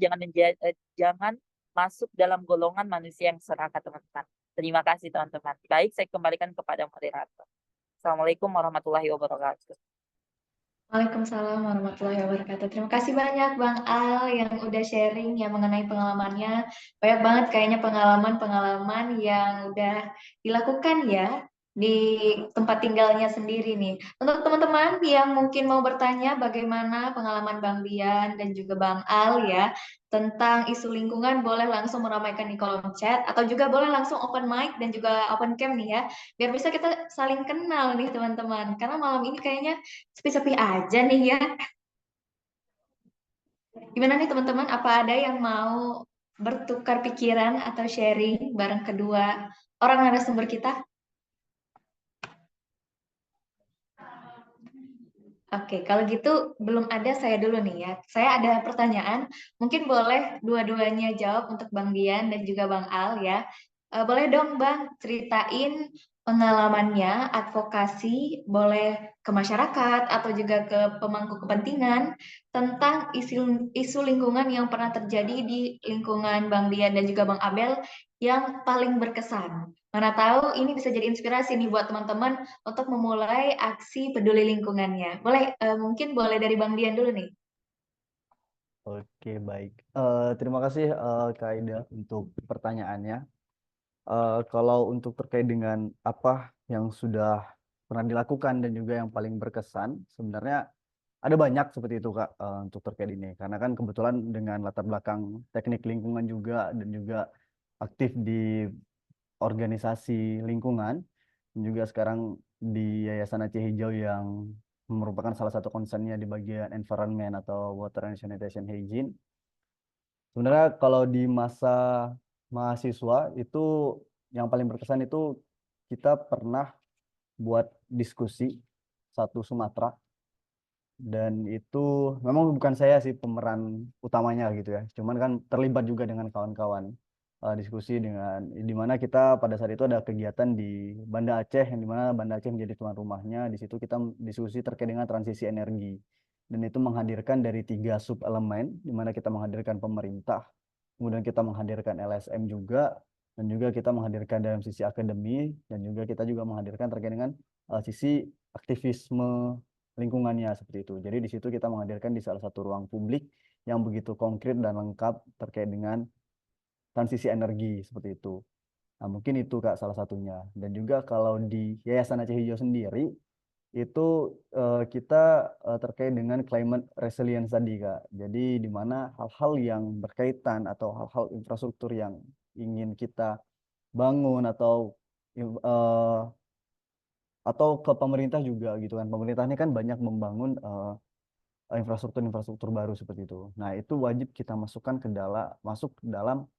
E: jangan masuk dalam golongan manusia yang serakah, teman-teman. Terima kasih, teman-teman. Baik, saya kembalikan kepada moderator. Assalamualaikum warahmatullahi wabarakatuh.
A: Waalaikumsalam warahmatullahi wabarakatuh. Terima kasih banyak Bang Al yang udah sharing yang mengenai pengalamannya. Banyak banget kayaknya pengalaman-pengalaman yang udah dilakukan ya di tempat tinggalnya sendiri nih. Untuk teman-teman yang mungkin mau bertanya bagaimana pengalaman Bang Dian dan juga Bang Al ya tentang isu lingkungan, boleh langsung meramaikan di kolom chat atau juga boleh langsung open mic dan juga open cam nih ya. Biar bisa kita saling kenal nih teman-teman. Karena malam ini kayaknya sepi-sepi aja nih ya. Gimana nih teman-teman? Apa ada yang mau bertukar pikiran atau sharing bareng kedua orang narasumber kita? Oke, kalau gitu belum ada, saya dulu nih ya. Saya ada pertanyaan, mungkin boleh dua-duanya jawab untuk Bang Dian dan juga Bang Al ya. Boleh dong Bang ceritain pengalamannya advokasi, boleh ke masyarakat atau juga ke pemangku kepentingan tentang isu lingkungan yang pernah terjadi di lingkungan Bang Dian dan juga Bang Abel yang paling berkesan. Mana tahu ini bisa jadi inspirasi nih buat teman-teman untuk memulai aksi peduli lingkungannya. Mungkin boleh dari Bang Dian dulu nih.
C: Oke, baik. Terima kasih Kak Ida untuk pertanyaannya. Kalau untuk terkait dengan apa yang sudah pernah dilakukan dan juga yang paling berkesan, sebenarnya ada banyak seperti itu Kak untuk terkait ini. Karena kan kebetulan dengan latar belakang teknik lingkungan juga dan juga aktif di organisasi lingkungan, dan juga sekarang di Yayasan Aceh Hijau yang merupakan salah satu concernnya di bagian environment atau water and sanitation hygiene. Sebenarnya kalau di masa mahasiswa itu yang paling berkesan itu kita pernah buat diskusi satu Sumatera, dan itu memang bukan saya sih pemeran utamanya gitu ya, cuman kan terlibat juga dengan kawan-kawan diskusi dengan di mana kita pada saat itu ada kegiatan di Banda Aceh yang dimana Banda Aceh menjadi tuan rumahnya. Di situ kita diskusi terkait dengan transisi energi, dan itu menghadirkan dari 3 sub elemen di mana kita menghadirkan pemerintah, kemudian kita menghadirkan LSM juga, dan juga kita menghadirkan dalam sisi akademi, dan juga kita juga menghadirkan terkait dengan sisi aktivisme lingkungannya seperti itu. Jadi di situ kita menghadirkan di salah satu ruang publik yang begitu konkret dan lengkap terkait dengan transisi energi seperti itu. Nah, mungkin itu Kak salah satunya. Dan juga kalau di Yayasan Aceh Hijau sendiri itu kita terkait dengan climate resilience tadi Kak. Jadi di mana hal-hal yang berkaitan atau hal-hal infrastruktur yang ingin kita bangun atau ke pemerintah juga gitu kan. Pemerintah ini kan banyak membangun infrastruktur baru seperti itu. Nah, itu wajib kita masuk ke dalam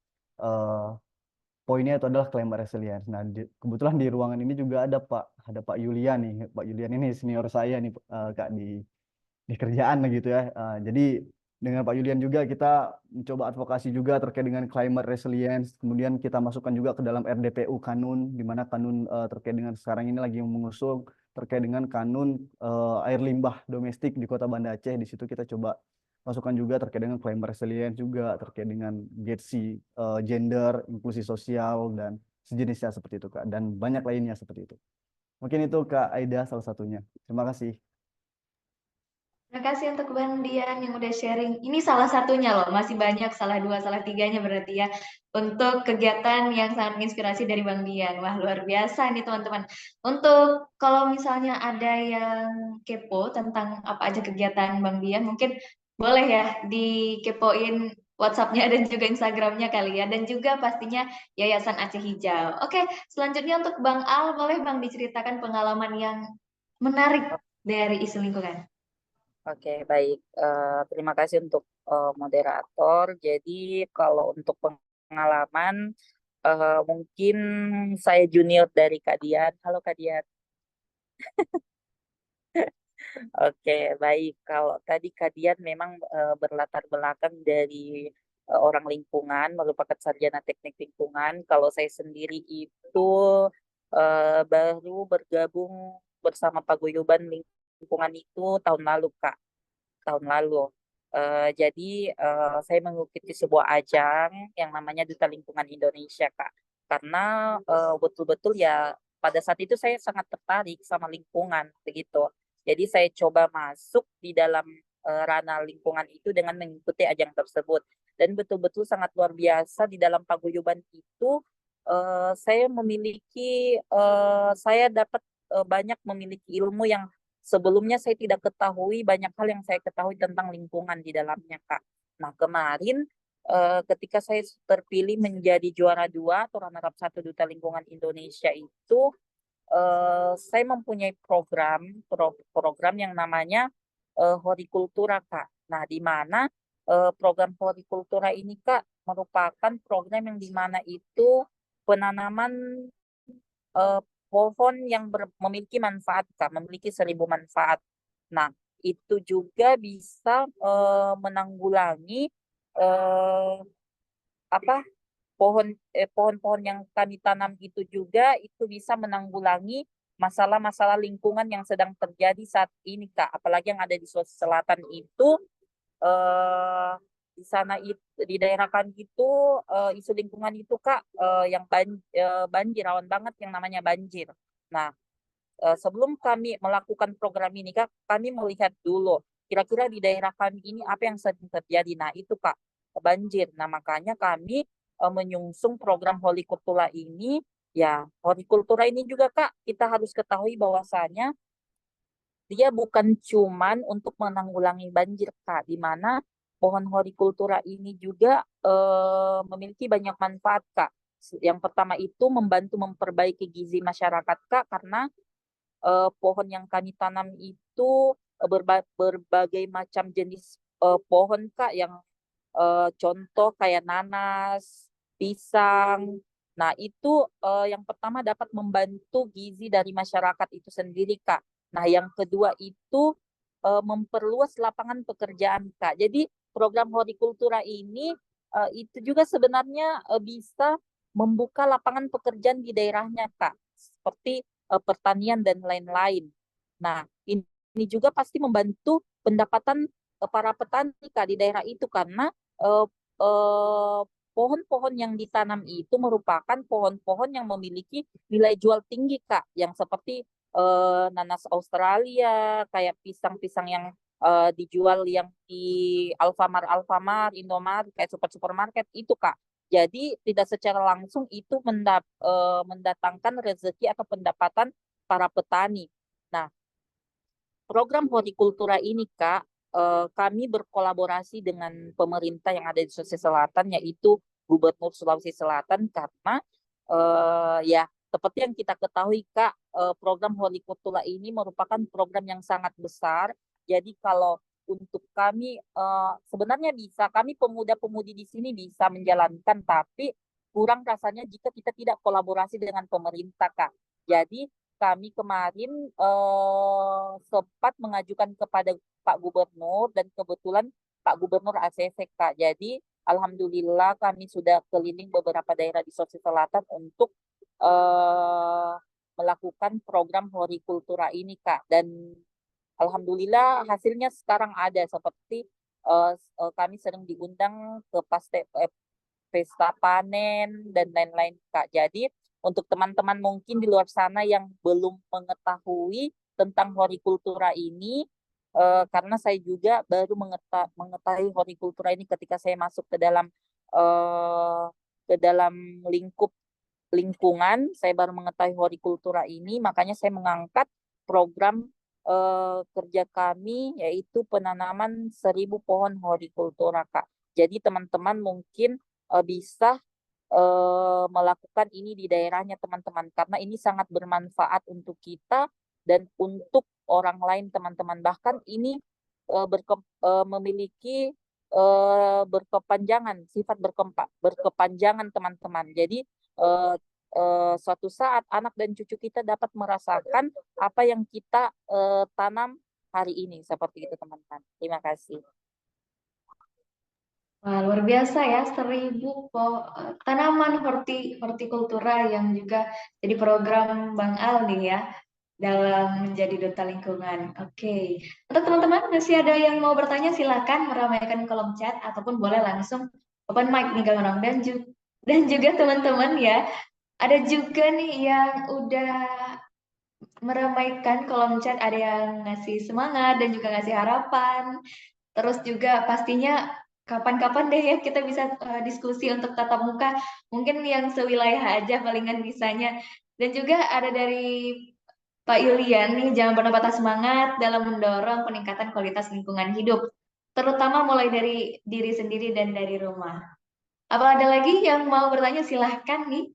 C: poinnya itu adalah climate resilience. Nah, kebetulan di ruangan ini juga ada Pak Yulian nih. Pak Yulian ini senior saya nih Kak di kerjaan gitu ya. Jadi dengan Pak Yulian juga kita mencoba advokasi juga terkait dengan climate resilience. Kemudian kita masukkan juga ke dalam RDPU kanun, di mana kanun terkait dengan sekarang ini lagi mengusung terkait dengan kanun air limbah domestik di Kota Banda Aceh. Di situ kita coba masukkan juga terkait dengan climate resilience juga terkait dengan GETSI, gender, inklusi sosial dan sejenisnya seperti itu Kak, dan banyak lainnya seperti itu. Mungkin itu Kak Aida salah satunya. Terima kasih.
A: Terima kasih untuk Bang Dian yang udah sharing. Ini salah satunya loh, masih banyak salah 2, salah 3-nya berarti ya. Untuk kegiatan yang sangat menginspirasi dari Bang Dian. Wah, luar biasa ini teman-teman. Untuk kalau misalnya ada yang kepo tentang apa aja kegiatan Bang Dian, mungkin boleh ya dikepoin WhatsApp-nya dan juga Instagram-nya kali ya, dan juga pastinya Yayasan Aceh Hijau. Oke, selanjutnya untuk Bang Al, boleh Bang diceritakan pengalaman yang menarik dari isu lingkungan?
E: Oke, baik. Terima kasih untuk moderator. Jadi kalau untuk pengalaman, mungkin saya junior dari Kak Dian. Halo Kak Dian. Oke, baik. Kalau tadi Kak Dian memang berlatar belakang dari orang lingkungan, merupakan sarjana teknik lingkungan. Kalau saya sendiri itu baru bergabung bersama paguyuban lingkungan itu tahun lalu, Kak. Tahun lalu. Jadi saya mengikuti sebuah ajang yang namanya Duta Lingkungan Indonesia, Kak. Karena betul-betul ya pada saat itu saya sangat tertarik sama lingkungan begitu. Jadi saya coba masuk di dalam ranah lingkungan itu dengan mengikuti ajang tersebut. Dan betul-betul sangat luar biasa di dalam paguyuban itu saya dapat banyak memiliki ilmu yang sebelumnya saya tidak ketahui, banyak hal yang saya ketahui tentang lingkungan di dalamnya, Kak. Nah, kemarin ketika saya terpilih menjadi juara 2 atau runner-up 1 Duta Lingkungan Indonesia itu, saya mempunyai program yang namanya Hortikultura, Kak. Nah, di mana program Hortikultura ini, Kak, merupakan program yang di mana itu penanaman eh, pohon yang memiliki manfaat, Kak, memiliki 1.000 manfaat. Nah, itu juga bisa menanggulangi eh, apa pohon-pohon yang kami tanam itu juga itu bisa menanggulangi masalah-masalah lingkungan yang sedang terjadi saat ini, Kak. Apalagi yang ada di Sulawesi Selatan itu eh, di sana di daerah kami itu isu lingkungan itu, Kak, yang banjir rawan banget yang namanya banjir. Nah, sebelum kami melakukan program ini, Kak, kami melihat dulu kira-kira di daerah kami ini apa yang sedang terjadi. Nah, itu, Kak, banjir. Nah, makanya kami menyungsung program Hortikultura ini. Ya, Hortikultura ini juga, Kak, kita harus ketahui bahwasanya dia bukan cuman untuk menanggulangi banjir, Kak, di mana pohon hortikultura ini juga memiliki banyak manfaat, Kak. Yang pertama itu membantu memperbaiki gizi masyarakat, Kak, karena pohon yang kami tanam itu berbagai macam jenis pohon, Kak, yang contoh kayak nanas, pisang. Nah, itu yang pertama dapat membantu gizi dari masyarakat itu sendiri, Kak. Nah, yang kedua itu memperluas lapangan pekerjaan, Kak. Jadi program hortikultura ini itu juga sebenarnya bisa membuka lapangan pekerjaan di daerahnya, Kak. Seperti pertanian dan lain-lain. Nah, ini juga pasti membantu pendapatan para petani, Kak, di daerah itu karena eh, eh, pohon-pohon yang ditanam itu merupakan pohon-pohon yang memiliki nilai jual tinggi, Kak, yang seperti nanas Australia, kayak pisang-pisang yang dijual yang di Alfamart, Indomaret, kayak supermarket itu, Kak. Jadi tidak secara langsung itu mendatangkan rezeki atau pendapatan para petani. Nah, program hortikultura ini, Kak, kami berkolaborasi dengan pemerintah yang ada di Sulawesi Selatan, yaitu Gubernur Sulawesi Selatan, karena ya seperti yang kita ketahui, Kak, program hortikultura ini merupakan program yang sangat besar. Jadi kalau untuk kami sebenarnya kami pemuda-pemudi di sini bisa menjalankan, tapi kurang rasanya jika kita tidak kolaborasi dengan pemerintah, Kak. Jadi kami kemarin sempat mengajukan kepada Pak Gubernur dan kebetulan Pak Gubernur ACC, Kak. Jadi alhamdulillah kami sudah keliling beberapa daerah di Sulawesi Selatan untuk melakukan program hortikultura ini, Kak. Dan alhamdulillah hasilnya sekarang ada seperti kami sering diundang ke pesta panen dan lain-lain, Kak. Jadi untuk teman-teman mungkin di luar sana yang belum mengetahui tentang hortikultura ini, karena saya juga baru mengetahui hortikultura ini ketika saya masuk eh, ke dalam lingkup lingkungan, saya baru mengetahui hortikultura ini, makanya saya mengangkat program kerja kami yaitu penanaman 1.000 pohon hortikultura, Kak. Jadi teman-teman mungkin bisa melakukan ini di daerahnya teman-teman, karena ini sangat bermanfaat untuk kita dan untuk orang lain teman-teman. Bahkan ini memiliki berkepanjangan, sifat berkepanjangan teman-teman. Jadi suatu saat anak dan cucu kita dapat merasakan apa yang kita tanam hari ini, seperti itu teman-teman. Terima kasih.
A: Wah, luar biasa ya, 1000 tanaman hortikultura yang juga jadi program Bang Al nih ya, dalam menjadi duta lingkungan. Oke, untuk teman-teman masih ada yang mau bertanya, silakan meramaikan kolom chat ataupun boleh langsung open mic nih Kang Ronong. Dan juga teman-teman ya, ada juga nih yang udah meramaikan kolom chat, ada yang ngasih semangat dan juga ngasih harapan. Terus juga pastinya kapan-kapan deh ya kita bisa diskusi untuk tatap muka, mungkin yang sewilayah aja palingan bisanya. Dan juga ada dari Pak Yulian nih, jangan pernah patah semangat dalam mendorong peningkatan kualitas lingkungan hidup, terutama mulai dari diri sendiri dan dari rumah. Apa ada lagi yang mau bertanya? Silahkan nih.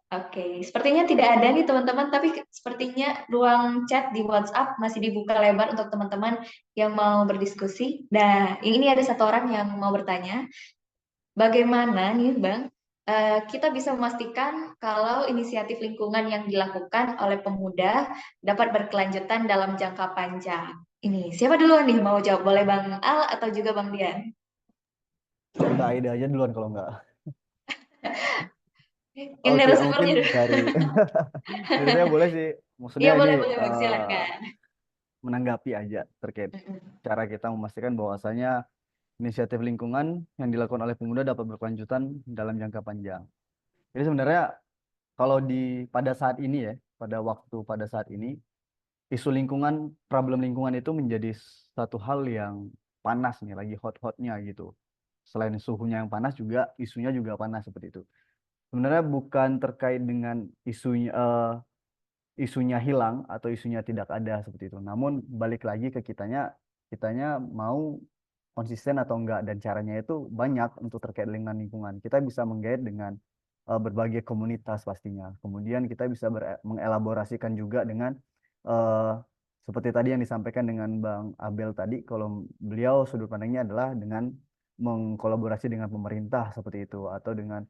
A: Oke, sepertinya tidak ada nih teman-teman, tapi sepertinya ruang chat di WhatsApp masih dibuka lebar untuk teman-teman yang mau berdiskusi. Nah, ini ada satu orang yang mau bertanya, bagaimana nih Bang, kita bisa memastikan kalau inisiatif lingkungan yang dilakukan oleh pemuda dapat berkelanjutan dalam jangka panjang. Ini, siapa duluan nih mau jawab? Boleh Bang Al atau juga Bang Dian?
C: Mbak Aida aja duluan kalau enggak.
A: Yang
C: Oke,
A: narasumbernya
C: mungkin
A: dulu.
C: dari saya boleh sih. Maksudnya
A: Iya,
C: ini
A: boleh Bang, silakan.
C: menanggapi aja terkait cara kita memastikan bahwasanya inisiatif lingkungan yang dilakukan oleh pemuda dapat berkelanjutan dalam jangka panjang. Jadi sebenarnya kalau pada saat ini ya, pada saat ini, isu lingkungan, problem lingkungan itu menjadi satu hal yang panas nih, lagi hot-hotnya gitu. Selain suhunya yang panas juga isunya juga panas seperti itu. Sebenarnya bukan terkait dengan isunya hilang atau isunya tidak ada seperti itu. Namun balik lagi ke kitanya mau konsisten atau enggak, dan caranya itu banyak untuk terkait dengan lingkungan. Kita bisa menggait dengan berbagai komunitas pastinya. Kemudian kita bisa mengelaborasikan juga dengan uh, seperti tadi yang disampaikan dengan Bang Abel tadi, kalau beliau sudut pandangnya adalah dengan mengkolaborasi dengan pemerintah seperti itu, atau dengan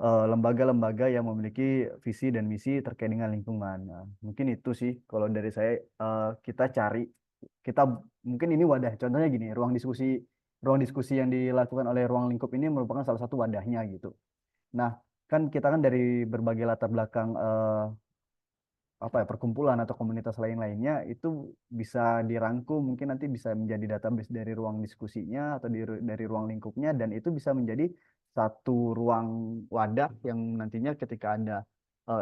C: lembaga-lembaga yang memiliki visi dan misi terkait dengan lingkungan. Nah, mungkin itu sih kalau dari saya, kita mungkin ini wadah. Contohnya gini, ruang diskusi yang dilakukan oleh Ruang Lingkup ini merupakan salah satu wadahnya gitu. Nah, kita kan dari berbagai latar belakang perkumpulan atau komunitas lain-lainnya, itu bisa dirangkum, mungkin nanti bisa menjadi database dari ruang diskusinya atau dari ruang lingkupnya, dan itu bisa menjadi satu ruang wadah yang nantinya ketika ada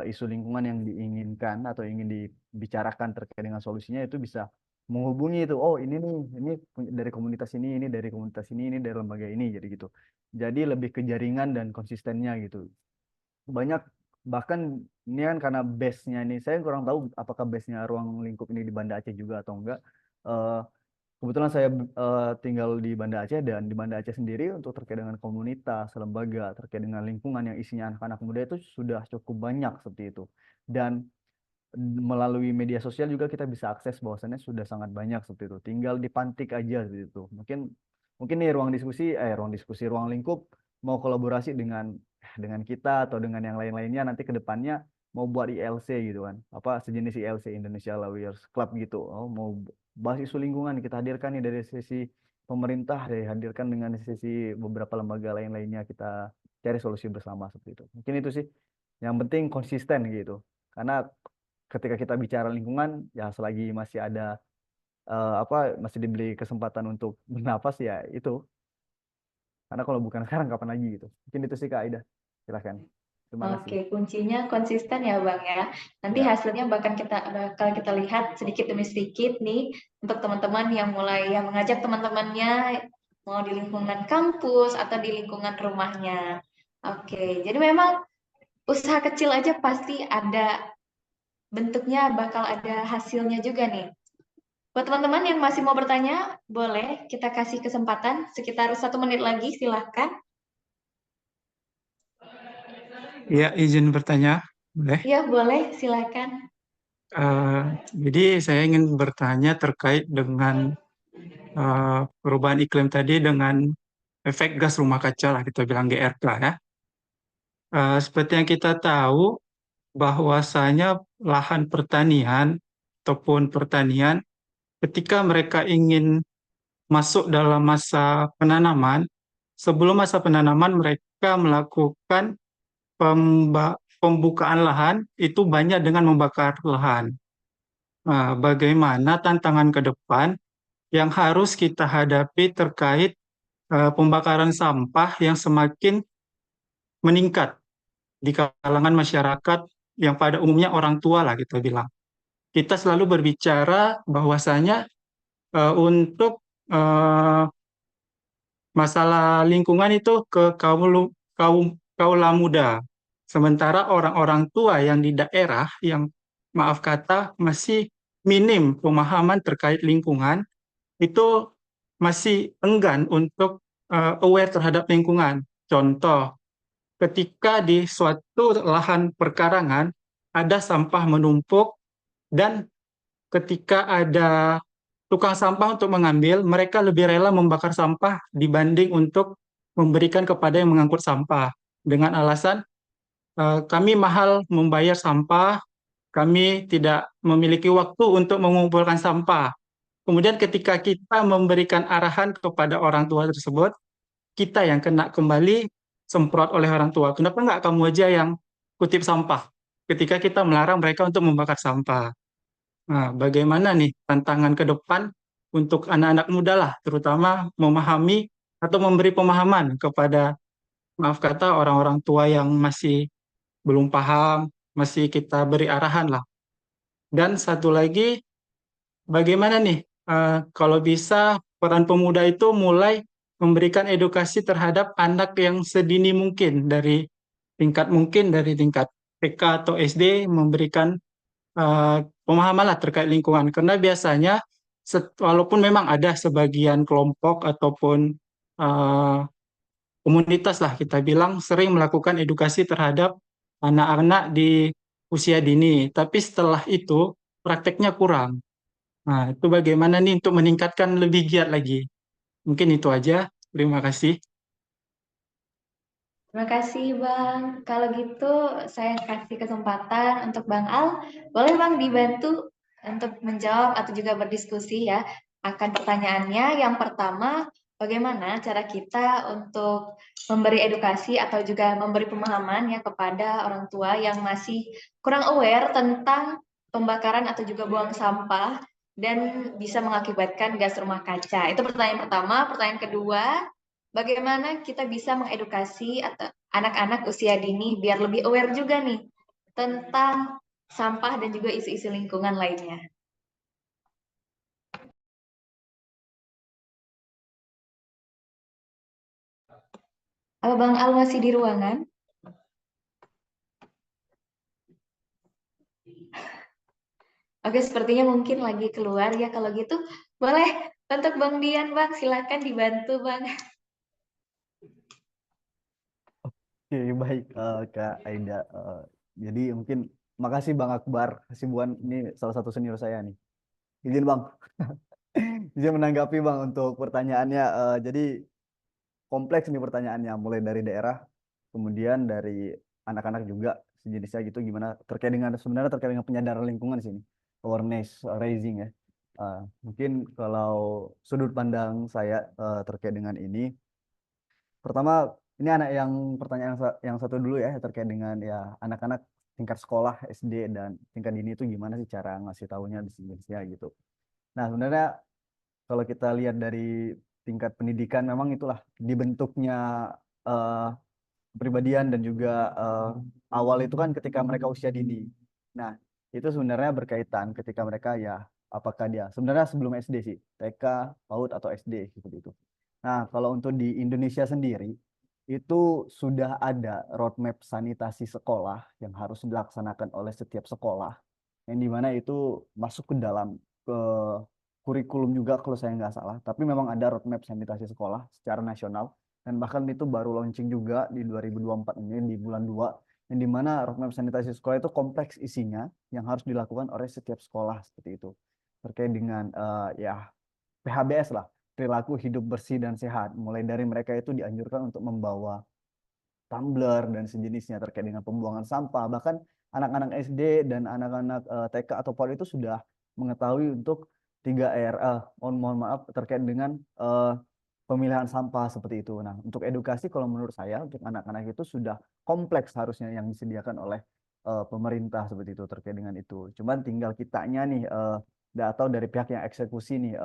C: isu lingkungan yang diinginkan atau ingin dibicarakan terkait dengan solusinya, itu bisa menghubungi itu, oh ini nih, ini dari komunitas ini dari komunitas ini dari lembaga ini, jadi gitu. Jadi lebih ke jaringan dan konsistennya gitu. Banyak, bahkan ini kan karena base-nya ini, saya kurang tahu apakah base-nya Ruang Lingkup ini di Banda Aceh juga atau enggak. Eh, Kebetulan saya tinggal di Banda Aceh, dan di Banda Aceh sendiri untuk terkait dengan komunitas, lembaga, terkait dengan lingkungan yang isinya anak-anak muda itu sudah cukup banyak seperti itu. Dan melalui media sosial juga kita bisa akses bahwasannya sudah sangat banyak seperti itu. Tinggal dipantik aja seperti itu. Mungkin nih ruang lingkup mau kolaborasi dengan kita atau dengan yang lain-lainnya nanti ke depannya, mau buat ILC gitu kan. Apa sejenis ILC, Indonesia Lawyers Club gitu. Oh, mau bahas isu lingkungan, kita hadirkan nih dari sisi pemerintah, hadirkan dengan sisi beberapa lembaga lain-lainnya, kita cari solusi bersama seperti itu. Mungkin itu sih. Yang penting konsisten gitu. Karena ketika kita bicara lingkungan, ya selagi masih ada masih diberi kesempatan untuk bernafas, ya itu. Karena kalau bukan sekarang kapan lagi gitu. Mungkin itu sih Kak Aida. Silakan. Terima kasih.
A: Oke, kuncinya konsisten ya Bang ya. Nanti
C: Ya.
A: hasilnya bakal kita lihat sedikit demi sedikit nih, untuk teman-teman yang mulai mengajak teman-temannya mau di lingkungan kampus atau di lingkungan rumahnya. Oke, jadi memang usaha kecil aja pasti ada bentuknya, bakal ada hasilnya juga nih. Buat teman-teman yang masih mau bertanya, boleh kita kasih kesempatan sekitar 1 menit lagi, silahkan.
F: Ya, izin bertanya, boleh?
A: Ya, boleh, silahkan.
F: Jadi saya ingin bertanya terkait dengan perubahan iklim tadi dengan efek gas rumah kaca lah, kita bilang GRK ya. Seperti yang kita tahu, bahwasanya lahan pertanian ataupun pertanian ketika mereka ingin masuk dalam masa penanaman, sebelum masa penanaman mereka melakukan pembukaan lahan itu banyak dengan membakar lahan. Bagaimana tantangan ke depan yang harus kita hadapi terkait pembakaran sampah yang semakin meningkat di kalangan masyarakat yang pada umumnya orang tua lah kita bilang. Kita selalu berbicara bahwasanya untuk masalah lingkungan itu ke kaula muda. Sementara orang-orang tua yang di daerah yang maaf kata masih minim pemahaman terkait lingkungan, itu masih enggan untuk aware terhadap lingkungan. Contoh, ketika di suatu lahan perkarangan ada sampah menumpuk dan ketika ada tukang sampah untuk mengambil, mereka lebih rela membakar sampah dibanding untuk memberikan kepada yang mengangkut sampah dengan alasan kami mahal membayar sampah, kami tidak memiliki waktu untuk mengumpulkan sampah. Kemudian ketika kita memberikan arahan kepada orang tua tersebut, kita yang kena kembali semprot oleh orang tua. Kenapa nggak kamu aja yang kutip sampah? Ketika kita melarang mereka untuk membakar sampah. Nah, bagaimana nih tantangan ke depan untuk anak-anak muda lah, terutama memahami atau memberi pemahaman kepada, maaf kata, orang-orang tua yang masih belum paham, masih kita beri arahan lah. Dan satu lagi, bagaimana nih kalau bisa peran pemuda itu mulai memberikan edukasi terhadap anak yang sedini mungkin dari tingkat TK atau SD, memberikan pemahaman lah terkait lingkungan. Karena biasanya walaupun memang ada sebagian kelompok ataupun komunitas lah kita bilang sering melakukan edukasi terhadap anak-anak di usia dini, tapi setelah itu prakteknya kurang. Nah, itu bagaimana nih untuk meningkatkan lebih giat lagi? Mungkin itu aja. Terima kasih.
A: Terima kasih, Bang. Kalau gitu, saya kasih kesempatan untuk Bang Al. Boleh, Bang, dibantu untuk menjawab atau juga berdiskusi ya akan pertanyaannya. Yang pertama, bagaimana cara kita untuk memberi edukasi atau juga memberi pemahaman ya kepada orang tua yang masih kurang aware tentang pembakaran atau juga buang sampah dan bisa mengakibatkan gas rumah kaca. Itu pertanyaan pertama. Pertanyaan kedua, bagaimana kita bisa mengedukasi atau anak-anak usia dini biar lebih aware juga nih tentang sampah dan juga isu-isu lingkungan lainnya. Apa Bang Al masih di ruangan? Oke, sepertinya mungkin lagi keluar ya. Kalau gitu, boleh untuk Bang Dian, Bang, silakan dibantu, Bang.
C: Oke, baik Kak Aida. Jadi mungkin makasih Bang Akbar Hasibuan, ini salah satu senior saya nih. Izin Bang, izin menanggapi Bang untuk pertanyaannya. Jadi kompleks nih pertanyaannya, mulai dari daerah, kemudian dari anak-anak juga sejenisnya gitu, gimana sebenarnya terkait dengan penyadaran lingkungan di sini, awareness raising ya. Mungkin kalau sudut pandang saya terkait dengan ini, pertama ini pertanyaan yang satu dulu ya, terkait dengan ya anak-anak tingkat sekolah SD dan tingkat dini itu gimana sih cara ngasih tahunya di sejenisnya gitu. Nah sebenarnya kalau kita lihat dari tingkat pendidikan, memang itulah dibentuknya eh, kepribadian dan juga awal itu kan ketika mereka usia dini. Nah, itu sebenarnya berkaitan ketika mereka ya apakah dia sebenarnya sebelum SD sih, TK, PAUD atau SD seperti itu. Nah, kalau untuk di Indonesia sendiri itu sudah ada roadmap sanitasi sekolah yang harus dilaksanakan oleh setiap sekolah, yang dimana itu masuk ke dalam ke kurikulum juga kalau saya nggak salah, tapi memang ada roadmap sanitasi sekolah secara nasional, dan bahkan itu baru launching juga di 2024 ini di bulan 2, yang dimana roadmap sanitasi sekolah itu kompleks isinya yang harus dilakukan oleh setiap sekolah seperti itu, terkait dengan ya PHBS lah, perilaku hidup bersih dan sehat. Mulai dari mereka itu dianjurkan untuk membawa tumbler dan sejenisnya terkait dengan pembuangan sampah. Bahkan anak-anak SD dan anak-anak TK atau PAUD itu sudah mengetahui untuk 3R, mohon maaf, terkait dengan pemilihan sampah seperti itu. Nah, untuk edukasi kalau menurut saya untuk anak-anak itu sudah kompleks harusnya yang disediakan oleh pemerintah seperti itu terkait dengan itu. Cuman tinggal kitanya nih atau dari pihak yang eksekusi nih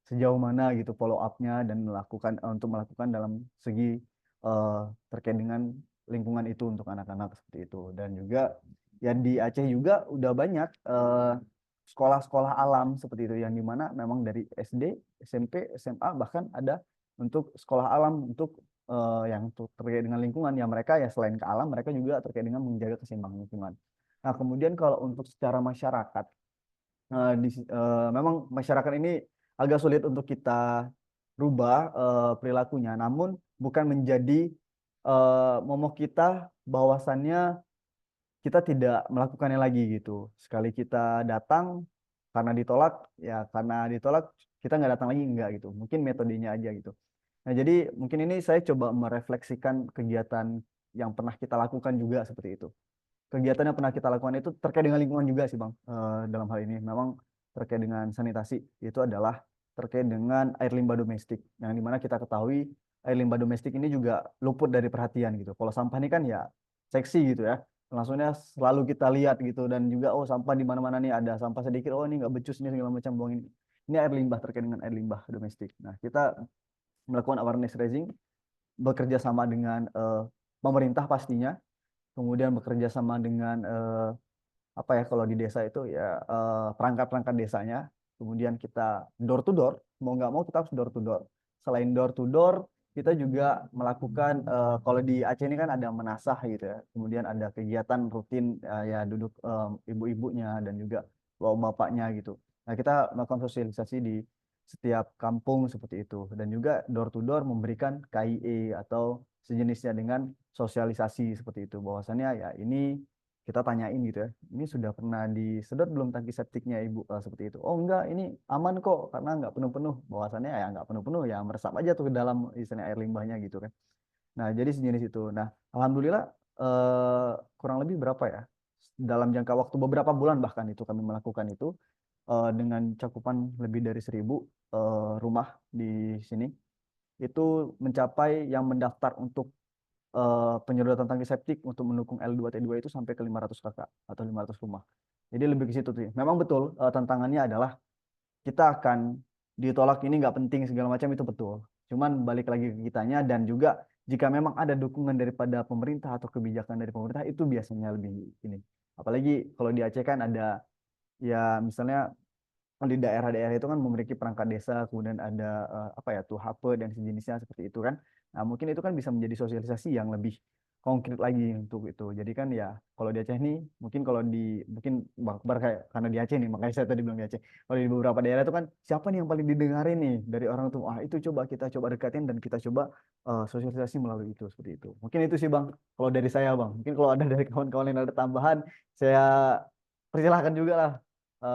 C: sejauh mana gitu follow up-nya dan untuk melakukan dalam segi terkait dengan lingkungan itu untuk anak-anak seperti itu. Dan juga ya di Aceh juga udah banyak sekolah-sekolah alam seperti itu yang dimana memang dari SD, SMP, SMA bahkan ada untuk sekolah alam untuk yang terkait dengan lingkungan ya, mereka ya selain ke alam mereka juga terkait dengan menjaga keseimbangan lingkungan. Nah, kemudian kalau untuk secara masyarakat memang masyarakat ini agak sulit untuk kita rubah perilakunya, namun bukan menjadi momok kita bahwasannya kita tidak melakukannya lagi gitu. Sekali kita datang karena ditolak, ya karena ditolak kita nggak datang lagi, enggak gitu. Mungkin metodenya aja gitu. Nah, jadi mungkin ini saya coba merefleksikan kegiatan yang pernah kita lakukan juga seperti itu. Kegiatan yang pernah kita lakukan itu terkait dengan lingkungan juga sih Bang. Dalam hal ini memang terkait dengan sanitasi, itu adalah terkait dengan air limbah domestik. Yang dimana kita ketahui air limbah domestik ini juga luput dari perhatian gitu. Kalau sampah ini kan ya seksi gitu ya. Langsungnya selalu kita lihat gitu, dan juga oh sampah di mana-mana nih ada sampah sedikit, oh ini nggak becus nih segala macam, buang ini. Ini air limbah, terkait dengan air limbah domestik. Nah, kita melakukan awareness raising bekerja sama dengan pemerintah pastinya, kemudian bekerja sama dengan apa ya kalau di desa itu ya perangkat-perangkat desanya, kemudian kita door to door, mau nggak mau kita harus door to door. Selain door to door, kita juga melakukan kalau di Aceh ini kan ada menasah gitu ya, kemudian ada kegiatan rutin ya duduk ibu-ibunya dan juga bapak-bapaknya gitu. Nah, kita melakukan sosialisasi di setiap kampung seperti itu, dan juga door to door memberikan KIE atau sejenisnya dengan sosialisasi seperti itu, bahwasannya ya ini kita tanyain gitu ya, ini sudah pernah disedot belum tangki septiknya ibu, seperti itu. Oh enggak, ini aman kok karena nggak penuh-penuh, bahwasannya ya nggak penuh-penuh ya meresap aja tuh ke dalam istilahnya air limbahnya gitu kan. Nah, jadi sejenis itu. Nah, alhamdulillah kurang lebih berapa ya, dalam jangka waktu beberapa bulan bahkan itu kami melakukan itu dengan cakupan lebih dari 1.000 rumah di sini, itu mencapai yang mendaftar untuk penyedotan tangki septik untuk mendukung L2T2 itu sampai ke 500 kakak atau 500 rumah. Jadi lebih ke situ tuh. Memang betul tantangannya adalah kita akan ditolak, ini nggak penting segala macam, itu betul. Cuman balik lagi ke kitanya, dan juga jika memang ada dukungan daripada pemerintah atau kebijakan dari pemerintah itu biasanya lebih ini. Apalagi kalau di Aceh kan ada ya misalnya di daerah-daerah itu kan memiliki perangkat desa, kemudian ada apa ya tuh HP dan sejenisnya seperti itu kan. Nah, mungkin itu kan bisa menjadi sosialisasi yang lebih konkret lagi untuk itu. Jadi kan ya kalau di Aceh nih, mungkin kalau di mungkin Bang Akbar kayak karena di Aceh nih, makanya saya tadi bilang di Aceh. Kalau di beberapa daerah itu kan siapa nih yang paling didengarin nih dari orang tuh. Ah, itu kita coba dekatin dan kita coba sosialisasi melalui itu seperti itu. Mungkin itu sih Bang. Kalau dari saya Bang, mungkin kalau ada dari kawan-kawan yang ada tambahan, saya persilahkan juga lah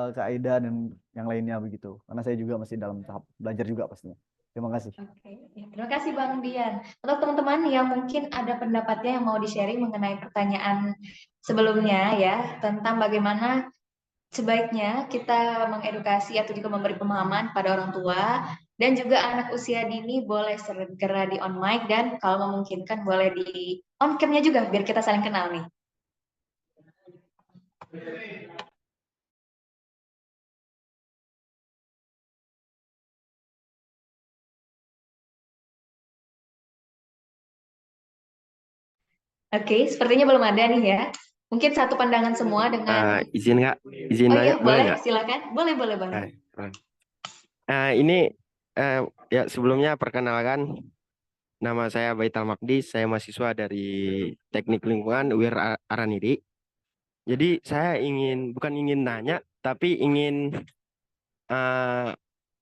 C: Kak Aida dan yang lainnya begitu. Karena saya juga masih dalam tahap belajar juga pastinya. Terima kasih.
A: Oke, ya, terima kasih Bang Dian. Untuk teman-teman yang mungkin ada pendapatnya yang mau di-sharing mengenai pertanyaan sebelumnya ya, tentang bagaimana sebaiknya kita mengedukasi atau juga memberi pemahaman pada orang tua, dan juga anak usia dini boleh segera di on mic, dan kalau memungkinkan boleh di on cam-nya juga biar kita saling kenal nih. Oke, sepertinya belum ada nih ya. Mungkin satu pandangan semua dengan...
G: izin nggak? Izin
A: Oh iya,
G: boleh nggak?
A: silakan. Boleh Bang.
G: Ini ya sebelumnya perkenalkan, nama saya Baital Magdis, saya mahasiswa dari Teknik Lingkungan UIR Araniri. Jadi saya bukan ingin nanya, tapi ingin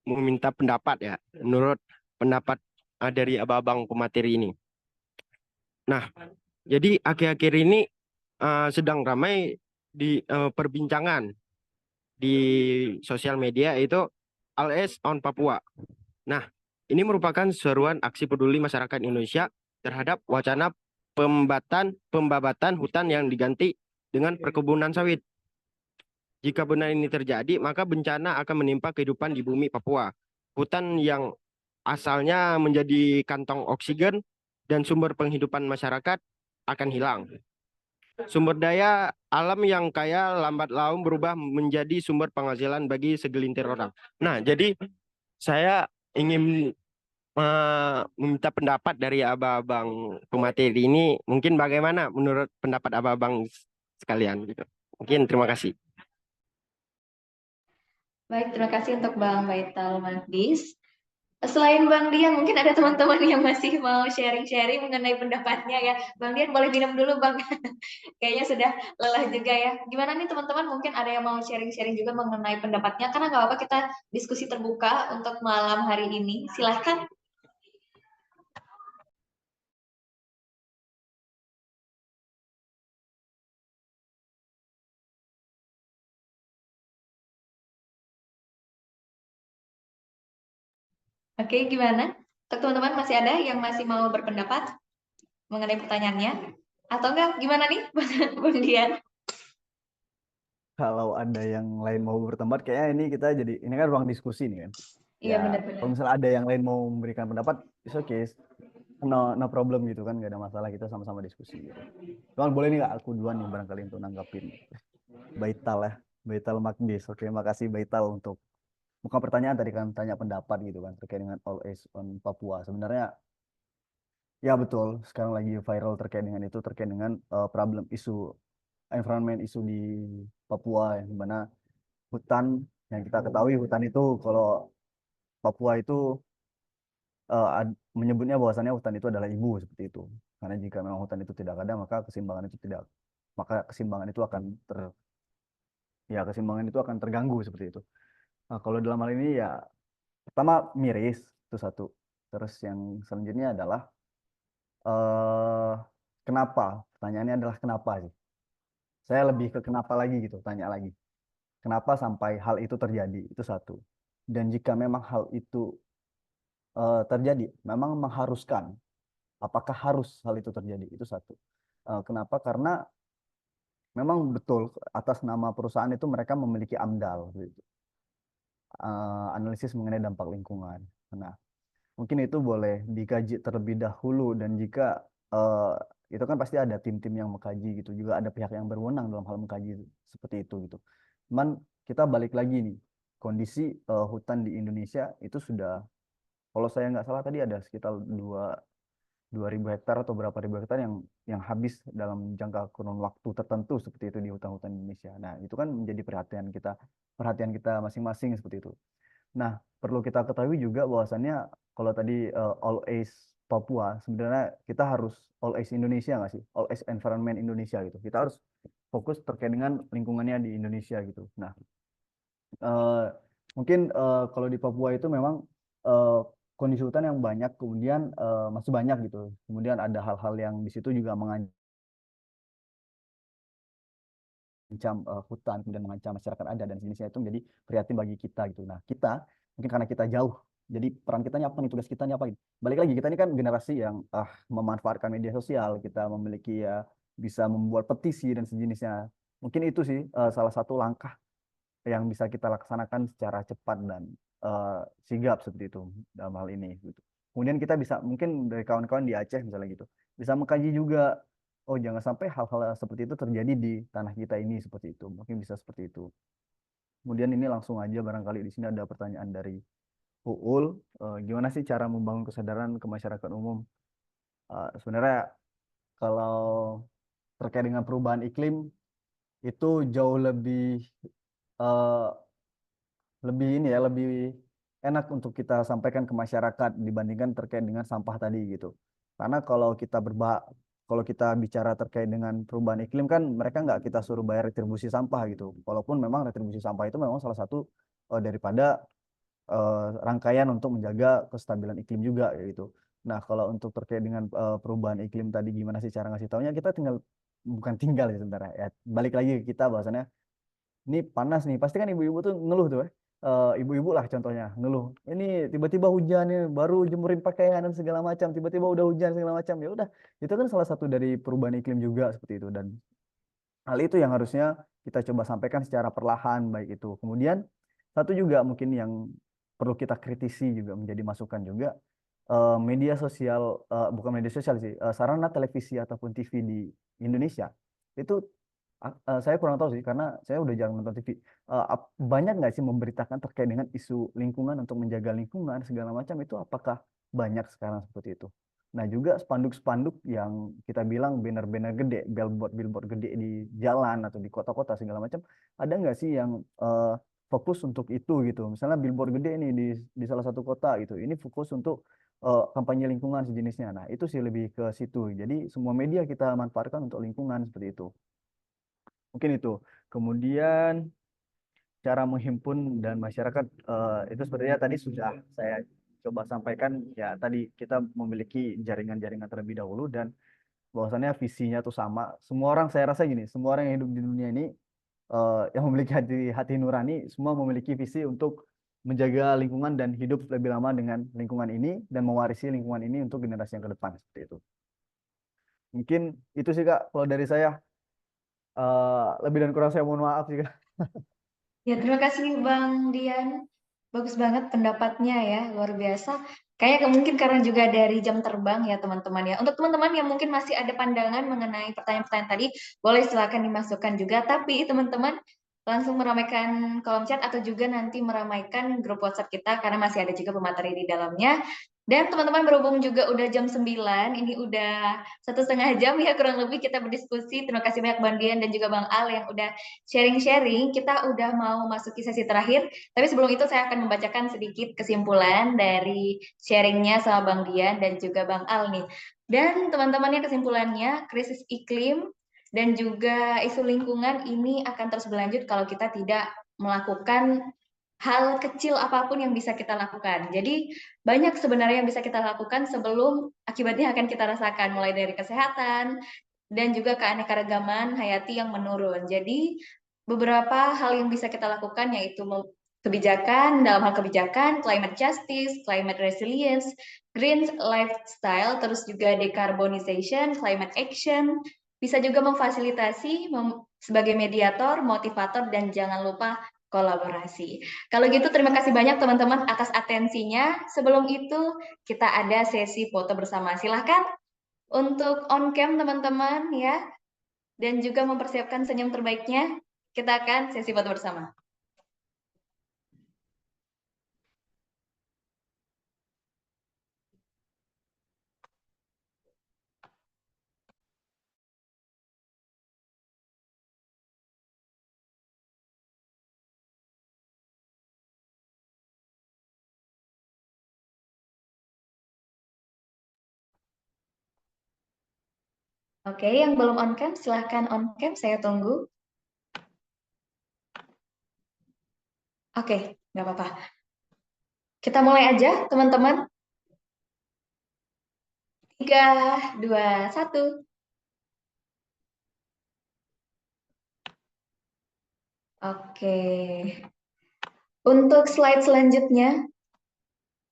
G: meminta pendapat ya, menurut pendapat dari abang-abang pemateri ini. Nah, jadi akhir-akhir ini sedang ramai di perbincangan di sosial media itu LS on Papua. Nah, ini merupakan seruan aksi peduli masyarakat Indonesia terhadap wacana pembabatan hutan yang diganti dengan perkebunan sawit. Jika benar ini terjadi, maka bencana akan menimpa kehidupan di bumi Papua. Hutan yang asalnya menjadi kantong oksigen dan sumber penghidupan masyarakat akan hilang. Sumber daya alam yang kaya lambat laun berubah menjadi sumber penghasilan bagi segelintir orang. Nah, jadi saya ingin meminta pendapat dari abang-abang pemateri ini, mungkin bagaimana menurut pendapat abang-abang sekalian gitu. Mungkin terima kasih.
A: Baik, terima kasih untuk Bang Baital Magdis. Selain Bang Dian, mungkin ada teman-teman yang masih mau sharing-sharing mengenai pendapatnya ya. Bang Dian boleh minum dulu Bang. Kayaknya sudah lelah juga ya. Gimana nih teman-teman, mungkin ada yang mau sharing-sharing juga mengenai pendapatnya. Karena nggak apa-apa, kita diskusi terbuka untuk malam hari ini. Silahkan. Oke, gimana? Untuk teman-teman masih ada yang masih mau berpendapat mengenai pertanyaannya? Atau enggak, gimana nih Bang Dian?
C: Kalau ada yang lain mau bertempat, kayaknya ini kan ruang diskusi nih kan.
A: Iya,
C: Ya,
A: benar-benar.
C: kalau misalnya ada yang lain mau memberikan pendapat, it's okay, no problem gitu kan, nggak ada masalah, kita sama-sama diskusi gitu. Cuman boleh nih Kak, aku duluan nih barangkali untuk nanggapin. Baital ya, Baital Magdis. Oke, makasih Baital untuk bukan pertanyaan tadi kan, tanya pendapat gitu kan terkait dengan All Eyes on Papua. Sebenarnya ya betul, sekarang lagi viral terkait dengan itu, terkait dengan problem isu environment isu di Papua, yang dimana hutan, yang kita ketahui hutan itu, kalau Papua itu menyebutnya bahwasannya hutan itu adalah ibu, seperti itu. Karena jika memang hutan itu tidak ada, maka keseimbangan itu akan keseimbangan itu akan terganggu, seperti itu. Nah, kalau dalam hal ini ya pertama miris itu satu. Terus yang selanjutnya adalah kenapa? Pertanyaannya adalah kenapa sih? Saya lebih ke kenapa lagi gitu, tanya lagi. Kenapa sampai hal itu terjadi? Itu satu. Dan jika memang hal itu terjadi, memang mengharuskan. Apakah harus hal itu terjadi? Itu satu. Kenapa? Karena memang betul atas nama perusahaan itu mereka memiliki AMDAL, gitu. Analisis mengenai dampak lingkungan. Nah, mungkin itu boleh dikaji terlebih dahulu, dan jika itu kan pasti ada tim-tim yang mengkaji gitu, juga ada pihak yang berwenang dalam hal mengkaji seperti itu gitu. Cuman kita balik lagi nih, kondisi hutan di Indonesia itu sudah, kalau saya nggak salah tadi ada sekitar 2.000 hektar atau berapa ribu hektar yang habis dalam jangka kurun waktu tertentu seperti itu di hutan-hutan Indonesia. Nah, itu kan menjadi perhatian kita masing-masing seperti itu. Nah, perlu kita ketahui juga bahwasannya kalau tadi All Ace Papua, sebenarnya kita harus All Ace Indonesia nggak sih? All Ace Environment Indonesia gitu. Kita harus fokus terkait dengan lingkungannya di Indonesia gitu. Nah, mungkin kalau di Papua itu memang kondisi hutan yang banyak, kemudian masih banyak gitu. Kemudian ada hal-hal yang di situ juga mengancam hutan, kemudian mengancam masyarakat adat dan sejenisnya, itu menjadi prihatin bagi kita gitu. Nah, kita mungkin karena kita jauh, jadi peran kita apa nih, tugas kita apa ini? Balik lagi, kita ini kan generasi yang memanfaatkan media sosial, kita memiliki ya bisa membuat petisi dan sejenisnya. Mungkin itu sih salah satu langkah yang bisa kita laksanakan secara cepat dan sigap seperti itu dalam hal ini gitu. Kemudian kita bisa mungkin dari kawan-kawan di Aceh misalnya gitu, bisa mengkaji juga, oh jangan sampai hal-hal seperti itu terjadi di tanah kita ini, seperti itu. Mungkin bisa seperti itu. Kemudian ini langsung aja barangkali di sini ada pertanyaan dari Uul, gimana sih cara membangun kesadaran ke masyarakat umum? Sebenarnya kalau terkait dengan perubahan iklim itu jauh uh, lebih enak untuk kita sampaikan ke masyarakat dibandingkan terkait dengan sampah tadi gitu. Karena kalau kita bicara terkait dengan perubahan iklim kan mereka nggak kita suruh bayar retribusi sampah gitu. Walaupun memang retribusi sampah itu memang salah satu daripada rangkaian untuk menjaga kestabilan iklim juga gitu. Nah, kalau untuk terkait dengan perubahan iklim tadi gimana sih cara ngasih taunya, kita bukan tinggal ya sebenarnya ya, balik lagi ke kita bahwasannya ini panas nih, pasti kan ibu-ibu tuh ngeluh tuh ibu-ibu lah contohnya ngeluh, ini tiba-tiba hujan nih, baru jemurin pakaian dan segala macam, tiba-tiba udah hujan segala macam. Ya udah, itu kan salah satu dari perubahan iklim juga seperti itu, dan hal itu yang harusnya kita coba sampaikan secara perlahan baik itu. Kemudian satu juga mungkin yang perlu kita kritisi juga menjadi masukan juga, media sosial, bukan media sosial sih, sarana televisi ataupun TV di Indonesia itu saya kurang tahu sih karena saya udah jarang nonton TV. Banyak nggak sih memberitakan terkait dengan isu lingkungan untuk menjaga lingkungan segala macam, itu apakah banyak sekarang seperti itu? Nah, juga spanduk-spanduk yang kita bilang banner-banner gede, billboard-billboard gede di jalan atau di kota-kota segala macam, ada nggak sih yang fokus untuk itu gitu? Misalnya billboard gede ini di salah satu kota gitu, ini fokus untuk kampanye lingkungan sejenisnya. Nah, itu sih lebih ke situ. Jadi semua media kita manfaatkan untuk lingkungan seperti itu. Mungkin itu. Kemudian cara menghimpun dan masyarakat, itu sebenarnya tadi sudah saya coba sampaikan ya, tadi kita memiliki jaringan-jaringan terlebih dahulu dan bahwasannya visinya tuh sama. Semua orang, saya rasa gini, semua orang yang hidup di dunia ini yang memiliki hati nurani semua memiliki visi untuk menjaga lingkungan dan hidup lebih lama dengan lingkungan ini dan mewarisi lingkungan ini untuk generasi yang ke depan seperti itu. Mungkin itu sih Kak kalau dari saya. Lebih dan kurang saya mohon maaf sih Kak.
A: Ya, terima kasih Bang Dian. Bagus banget pendapatnya ya, luar biasa. Kayak mungkin karena juga dari jam terbang ya teman-teman ya. Untuk teman-teman yang mungkin masih ada pandangan mengenai pertanyaan-pertanyaan tadi, boleh silakan dimasukkan juga. Tapi teman-teman langsung meramaikan kolom chat atau juga nanti meramaikan grup WhatsApp kita karena masih ada juga pemateri di dalamnya. Dan teman-teman berhubung juga udah jam 9, ini udah 1,5 jam ya kurang lebih kita berdiskusi. Terima kasih banyak Bang Dian dan juga Bang Al yang udah sharing-sharing. Kita udah mau masuki sesi terakhir, tapi sebelum itu saya akan membacakan sedikit kesimpulan dari sharingnya sama Bang Dian dan juga Bang Al nih. Dan teman-temannya kesimpulannya, krisis iklim dan juga isu lingkungan ini akan terus berlanjut kalau kita tidak melakukan hal kecil apapun yang bisa kita lakukan. Jadi banyak sebenarnya yang bisa kita lakukan sebelum akibatnya akan kita rasakan, mulai dari kesehatan dan juga keanekaragaman hayati yang menurun. Jadi beberapa hal yang bisa kita lakukan yaitu kebijakan, dalam hal kebijakan, climate justice, climate resilience, green lifestyle, terus juga decarbonization, climate action, bisa juga memfasilitasi sebagai mediator, motivator, dan jangan lupa kolaborasi. Kalau gitu terima kasih banyak teman-teman atas atensinya. Sebelum itu kita ada sesi foto bersama. Silahkan untuk on cam teman-teman ya, dan juga mempersiapkan senyum terbaiknya. Kita akan sesi foto bersama. Oke, yang belum on cam, silahkan on cam, saya tunggu. Oke, nggak apa-apa. Kita mulai aja, teman-teman. 3, 2, 1. Oke. Untuk slide selanjutnya,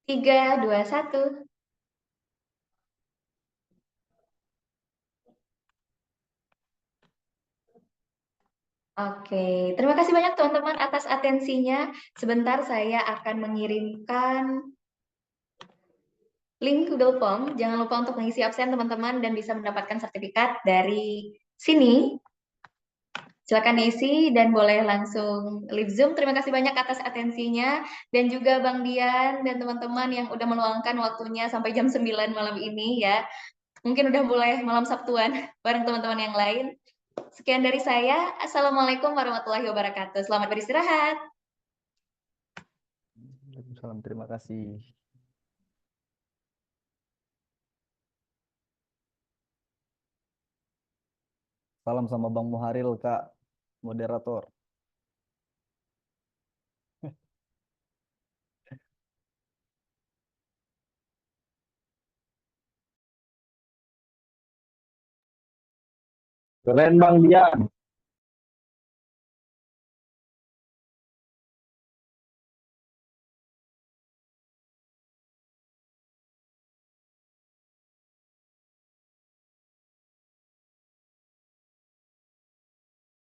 A: 3, 2, 1. Oke, terima kasih banyak teman-teman atas atensinya. Sebentar saya akan mengirimkan link Google Form. Jangan lupa untuk mengisi absen teman-teman dan bisa mendapatkan sertifikat dari sini. Silakan diisi dan boleh langsung leave Zoom. Terima kasih banyak atas atensinya dan juga Bang Dian dan teman-teman yang udah meluangkan waktunya sampai jam 9 malam ini ya. Mungkin udah mulai malam Sabtuan bareng teman-teman yang lain. Sekian dari saya. Assalamualaikum warahmatullahi wabarakatuh. Selamat beristirahat.
C: Waalaikumsalam, terima kasih. Salam sama Bang Muharil, Kak, moderator.
H: Keren Bang Dian.